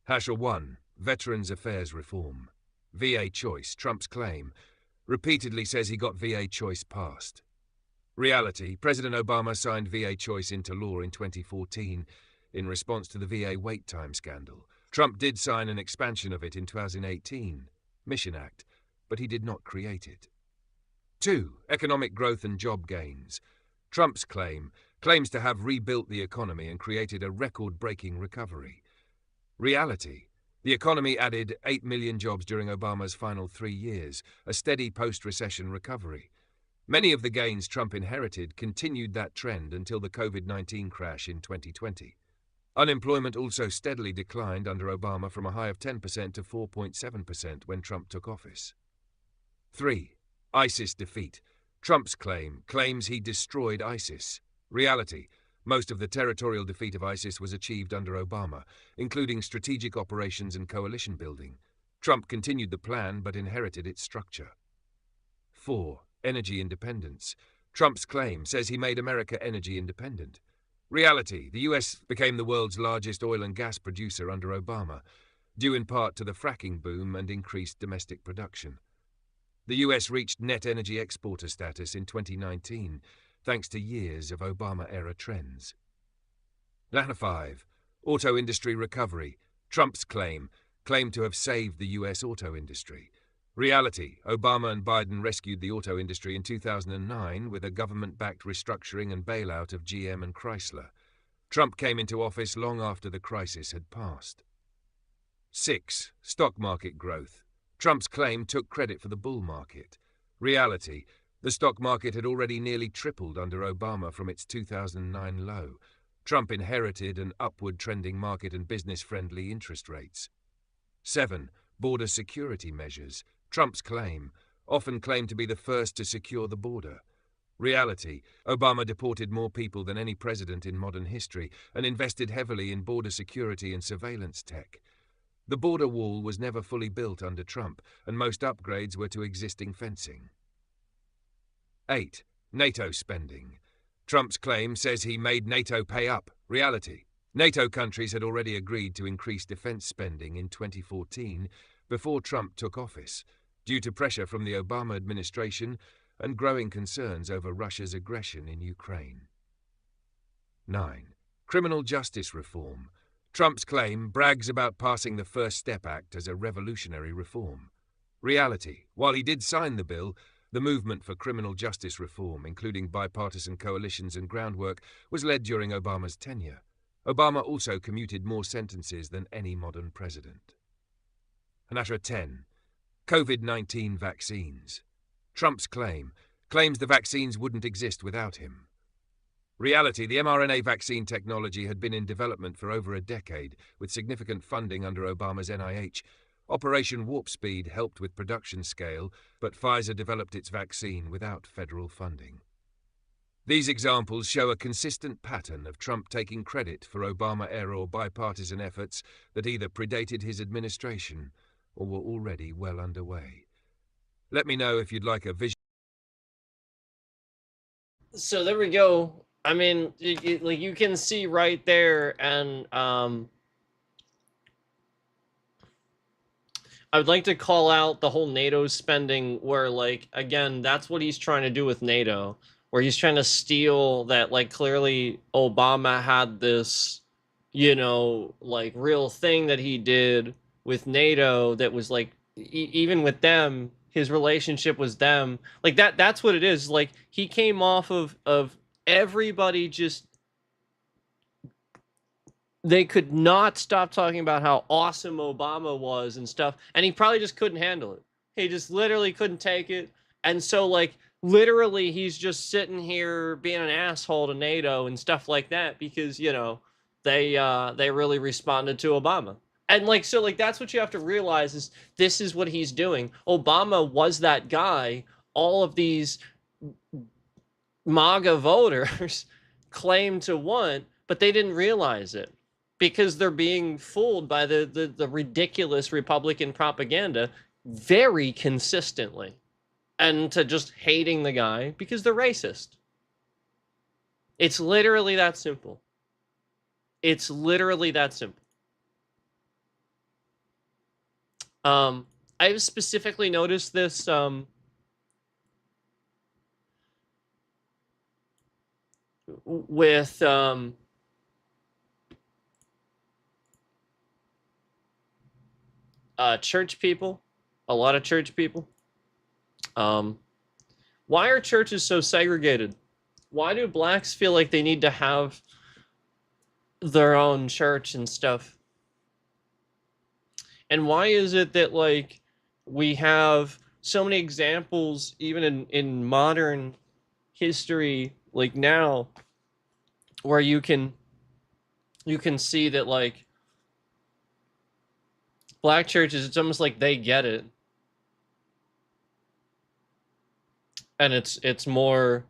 1. Veterans Affairs Reform. VA choice, Trump's claim, repeatedly says he got VA choice passed. Reality, President Obama signed VA choice into law in 2014 in response to the VA wait time scandal. Trump did sign an expansion of it in 2018, Mission Act, but he did not create it. 2. Economic growth and job gains. Trump's claims to have rebuilt the economy and created a record-breaking recovery. Reality, the economy added 8 million jobs during Obama's final 3 years, a steady post-recession recovery. Many of the gains Trump inherited continued that trend until the COVID-19 crash in 2020. Unemployment also steadily declined under Obama from a high of 10% to 4.7% when Trump took office. 3. ISIS defeat. Trump's claims he destroyed ISIS. Reality, most of the territorial defeat of ISIS was achieved under Obama, including strategic operations and coalition building. Trump continued the plan but inherited its structure. 4. Energy independence. Trump's claim says he made America energy independent. Reality, the US became the world's largest oil and gas producer under Obama, due in part to the fracking boom and increased domestic production. The US reached net energy exporter status in 2019, thanks to years of Obama-era trends. 5. Auto industry recovery. Trump's claim to have saved the US auto industry. Reality, Obama and Biden rescued the auto industry in 2009 with a government-backed restructuring and bailout of GM and Chrysler. Trump came into office long after the crisis had passed. 6. Stock market growth. Trump's claim took credit for the bull market. Reality, the stock market had already nearly tripled under Obama from its 2009 low. Trump inherited an upward-trending market and business-friendly interest rates. 7. Border security measures. Trump's often claimed to be the first to secure the border. Reality, Obama deported more people than any president in modern history and invested heavily in border security and surveillance tech. The border wall was never fully built under Trump, and most upgrades were to existing fencing. 8. NATO spending. Trump's claim says he made NATO pay up. Reality, NATO countries had already agreed to increase defense spending in 2014 before Trump took office, due to pressure from the Obama administration and growing concerns over Russia's aggression in Ukraine. 9. Criminal justice reform. Trump's claim brags about passing the First Step Act as a revolutionary reform. Reality, while he did sign the bill, the movement for criminal justice reform, including bipartisan coalitions and groundwork, was led during Obama's tenure. Obama also commuted more sentences than any modern president. 10. COVID-19 vaccines. Trump's claims the vaccines wouldn't exist without him. Reality, the mRNA vaccine technology had been in development for over a decade, with significant funding under Obama's NIH. Operation Warp Speed helped with production scale, but Pfizer developed its vaccine without federal funding. These examples show a consistent pattern of Trump taking credit for Obama-era or bipartisan efforts that either predated his administration or were already well underway. Let me know if you'd like a visual. So there we go. I mean, like you can see right there, and I would like to call out the whole NATO spending where, like, again, that's what he's trying to do with NATO, where he's trying to steal that, like, clearly Obama had this, you know, like, real thing that he did with NATO that was, like, even with them, his relationship was them. Like, that's what it is. Like, he came off of everybody just, they could not stop talking about how awesome Obama was and stuff, and he probably just couldn't handle it. He just literally couldn't take it, and so, like, literally he's just sitting here being an asshole to NATO and stuff like that because, you know, they really responded to Obama. And, like, so, like, that's what you have to realize is this is what he's doing. Obama was that guy. All of these MAGA voters claim to want, but they didn't realize it because they're being fooled by the ridiculous Republican propaganda very consistently, and to just hating the guy because they're racist. It's literally that simple. It's literally that simple. I've specifically noticed this with church people, a lot of church people. Um, why are churches so segregated? Why do blacks feel like they need to have their own church and stuff? And why is it that like we have so many examples even in modern history like now where you can see that like black churches, it's almost like they get it, and it's more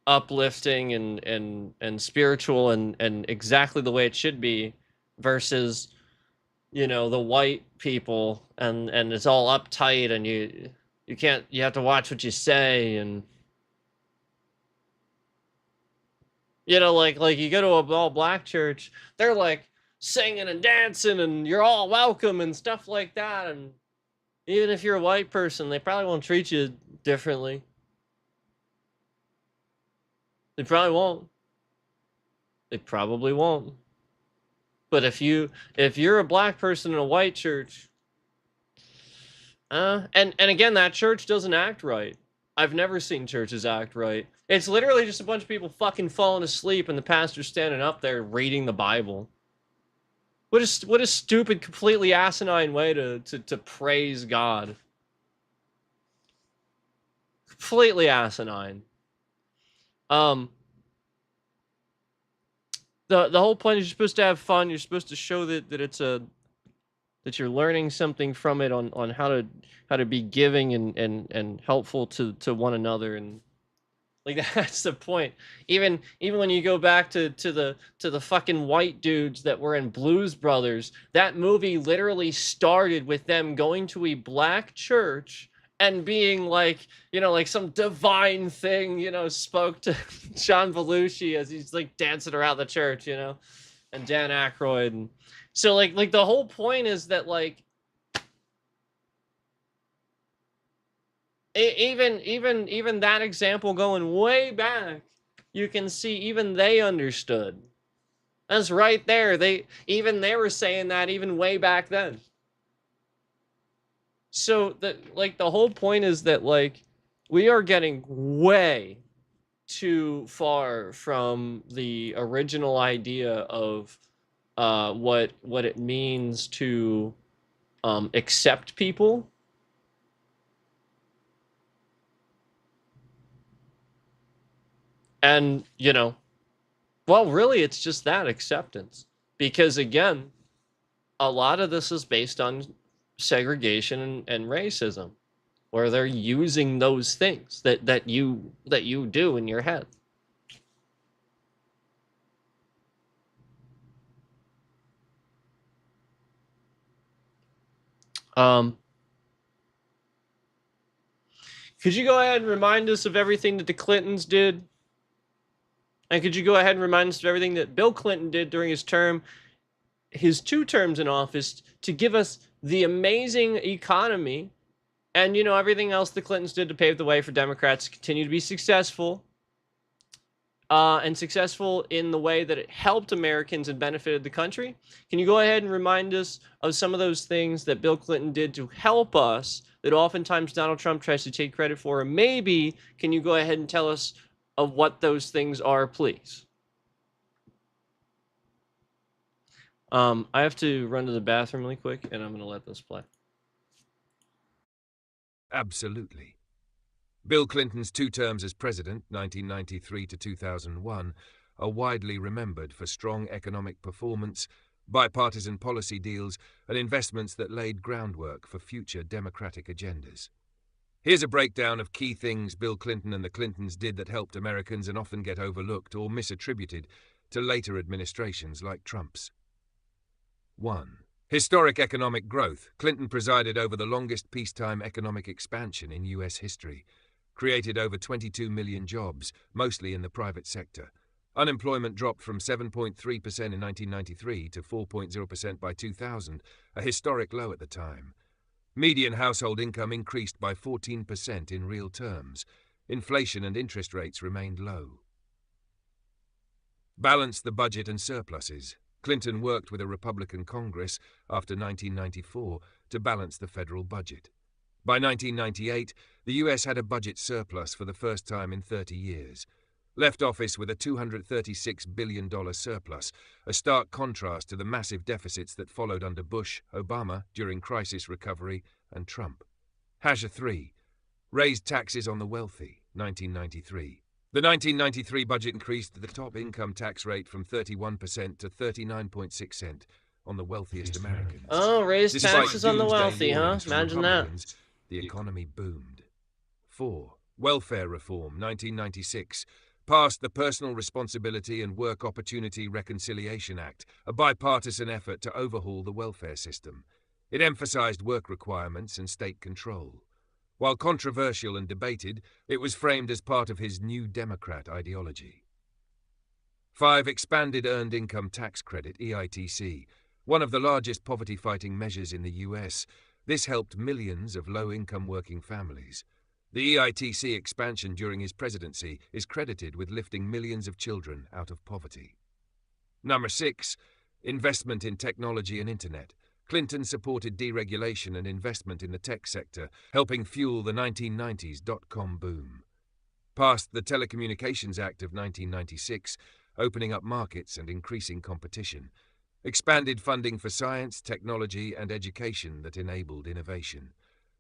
uplifting and spiritual and exactly the way it should be, versus the white people, and it's all uptight, and you can't, you have to watch what you say, and like you go to a all black church, they're like singing and dancing and you're all welcome and stuff like that, and even if you're a white person, they probably won't treat you differently. They probably won't. They probably won't. But if you're a black person in a white church, and again, that church doesn't act right. I've never seen churches act right. It's literally just a bunch of people fucking falling asleep and the pastor's standing up there reading the Bible. What a stupid, completely asinine way to praise God. Completely asinine. The whole point is you're supposed to have fun. You're supposed to show that you're learning something from it on how to be giving and helpful to one another, and like that's the point. Even when you go back to the fucking white dudes that were in Blues Brothers, that movie literally started with them going to a black church and being like, like some divine thing, spoke to John Belushi as he's like dancing around the church, and Dan Aykroyd. And so like the whole point is that like even that example going way back, you can see even they understood. That's right there. They were saying that even way back then. So the whole point is that like we are getting way too far from the original idea of what it means to accept people. And well, really it's just that acceptance, because again, a lot of this is based on segregation and racism, where they're using those things that you do in your head. Could you go ahead and remind us of everything that the Clintons did? And could you go ahead and remind us of everything that Bill Clinton did during his 2 terms in office, to give us the amazing economy and everything else the Clintons did to pave the way for Democrats to continue to be successful, and successful in the way that it helped Americans and benefited the country? Can you go ahead and remind us of some of those things that Bill Clinton did to help us that oftentimes Donald Trump tries to take credit for? And maybe can you go ahead and tell us of what those things are, please? I have to run to the bathroom really quick, and I'm going to let this play. Absolutely. Bill Clinton's 2 terms as president, 1993 to 2001, are widely remembered for strong economic performance, bipartisan policy deals, and investments that laid groundwork for future Democratic agendas. Here's a breakdown of key things Bill Clinton and the Clintons did that helped Americans and often get overlooked or misattributed to later administrations like Trump's. 1. Historic economic growth. Clinton presided over the longest peacetime economic expansion in U.S. history, created over 22 million jobs, mostly in the private sector, Unemployment dropped from 7.3% in 1993 to 4.0% by 2000, a historic low at the time. Median household income increased by 14% in real terms. Inflation and interest rates remained low. Balanced the budget and surpluses. Clinton worked with a Republican Congress after 1994 to balance the federal budget. By 1998, the U.S. had a budget surplus for the first time in 30 years. Left office with a $236 billion surplus, a stark contrast to the massive deficits that followed under Bush, Obama during crisis recovery, and Trump. Hasher 3. Raised taxes on the wealthy, 1993. The 1993 budget increased the top income tax rate from 31% to 39.6% on the wealthiest Americans. Oh, raise Despite taxes on the doomsday wealthy, huh? warnings from Imagine that. Republicans, the economy boomed. 4. Welfare Reform, 1996. Passed the Personal Responsibility and Work Opportunity Reconciliation Act, a bipartisan effort to overhaul the welfare system. It emphasized work requirements and state control. While controversial and debated, it was framed as part of his New Democrat ideology. 5. Expanded Earned Income Tax Credit, EITC, one of the largest poverty-fighting measures in the U.S. This helped millions of low-income working families. The EITC expansion during his presidency is credited with lifting millions of children out of poverty. Number 6. Investment in technology and internet. Clinton supported deregulation and investment in the tech sector, helping fuel the 1990s dot-com boom. Passed the Telecommunications Act of 1996, opening up markets and increasing competition. Expanded funding for science, technology, and education that enabled innovation.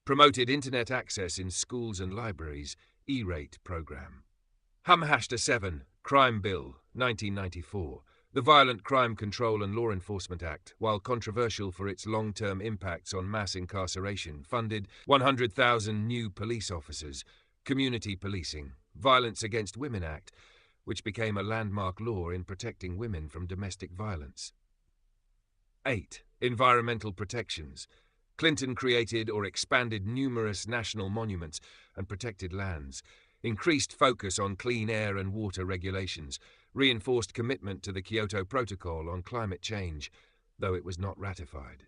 Promoted internet access in schools and libraries, E-rate program. Hasher 7, Crime Bill, 1994. The Violent Crime Control and Law Enforcement Act, while controversial for its long-term impacts on mass incarceration, funded 100,000 new police officers, community policing, Violence Against Women Act, which became a landmark law in protecting women from domestic violence. 8. Environmental protections. Clinton created or expanded numerous national monuments and protected lands, increased focus on clean air and water regulations, reinforced commitment to the Kyoto Protocol on climate change, though it was not ratified.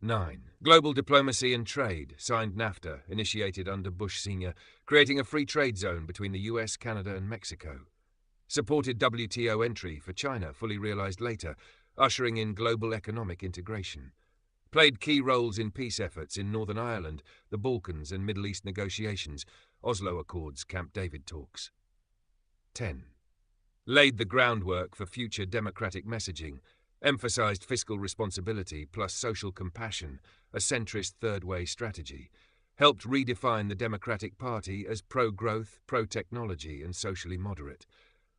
9. Global diplomacy and trade, signed NAFTA, initiated under Bush Sr., creating a free trade zone between the US, Canada, and Mexico. Supported WTO entry for China, fully realized later, ushering in global economic integration. Played key roles in peace efforts in Northern Ireland, the Balkans, and Middle East negotiations, Oslo Accords, Camp David talks. 10. Laid the groundwork for future democratic messaging, emphasized fiscal responsibility plus social compassion, a centrist third-way strategy, helped redefine the Democratic Party as pro-growth, pro-technology, and socially moderate,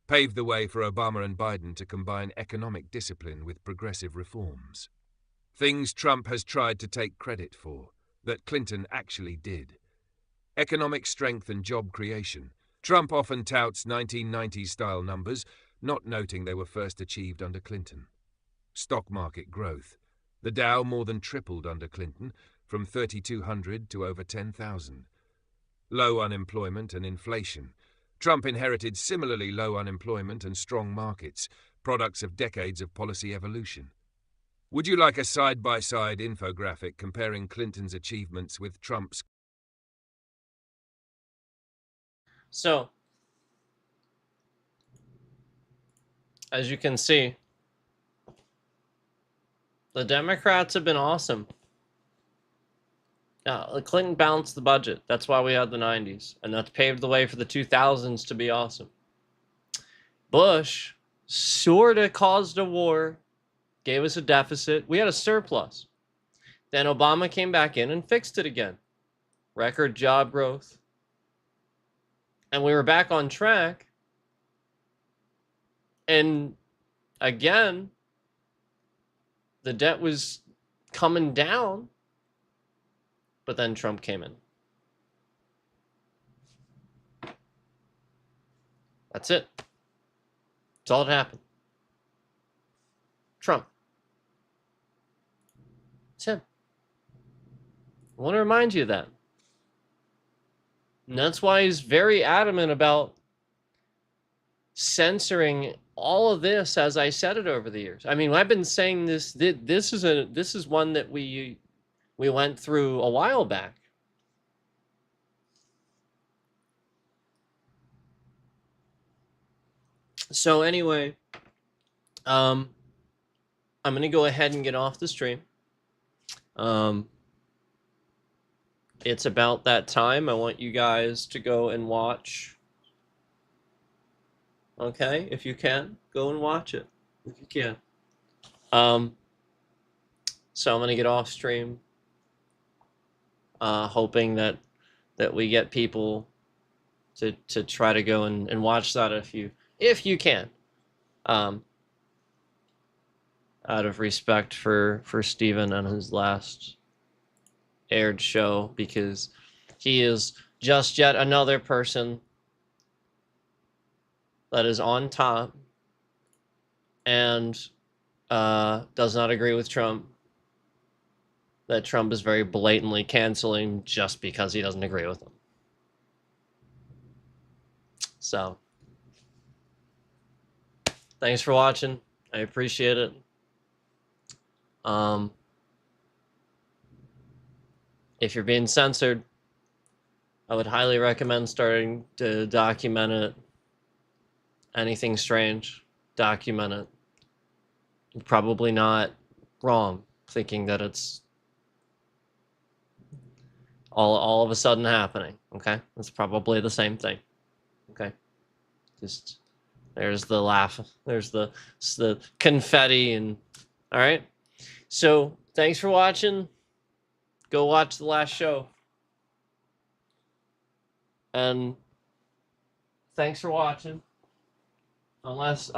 paved the way for Obama and Biden to combine economic discipline with progressive reforms. Things Trump has tried to take credit for, that Clinton actually did. Economic strength and job creation. Trump often touts 1990s-style numbers, not noting they were first achieved under Clinton. Stock market growth. The Dow more than tripled under Clinton, from 3,200 to over 10,000. Low unemployment and inflation. Trump inherited similarly low unemployment and strong markets, products of decades of policy evolution. Would you like a side-by-side infographic comparing Clinton's achievements with Trump's? So, as you can see, the Democrats have been awesome. Now, Clinton balanced the budget. That's why we had the 90s. And that's paved the way for the 2000s to be awesome. Bush sort of caused a war, gave us a deficit. We had a surplus. Then Obama came back in and fixed it again. Record job growth. And we were back on track. And again, the debt was coming down. But then Trump came in. That's it. That's all that happened. Trump. It's him. I want to remind you of that. And that's why he's very adamant about censoring all of this as I said it over the years. I mean, I've been saying this. This is one that we went through a while back. So anyway, I'm gonna go ahead and get off the stream. It's about that time. I want you guys to go and watch. Okay, if you can, go and watch it if you can. So I'm gonna get off stream, hoping that we get people to try to go and watch that if you can. Out of respect for Steven and his last aired show, because he is just yet another person that is on top and does not agree with Trump, that Trump is very blatantly canceling just because he doesn't agree with him. So, thanks for watching. I appreciate it. If you're being censored, I would highly recommend starting to document it. Anything strange, document it. You're probably not wrong thinking that it's all of a sudden happening, okay? It's probably the same thing, okay? Just, there's the laugh, there's the confetti, and all right? So, thanks for watching. Go watch the last show. And thanks for watching. Unless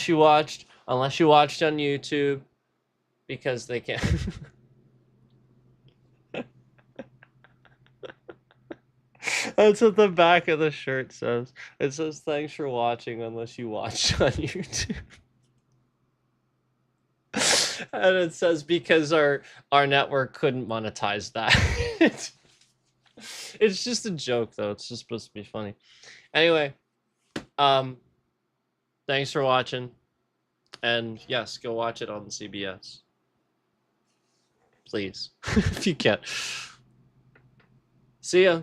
you watched on YouTube, because they can't. That's what the back of the shirt says. It says thanks for watching unless you watched on YouTube. And it says because our network couldn't monetize that. It's just a joke though. It's just supposed to be funny. Anyway, thanks for watching. And yes, go watch it on CBS. Please, if you can. See ya.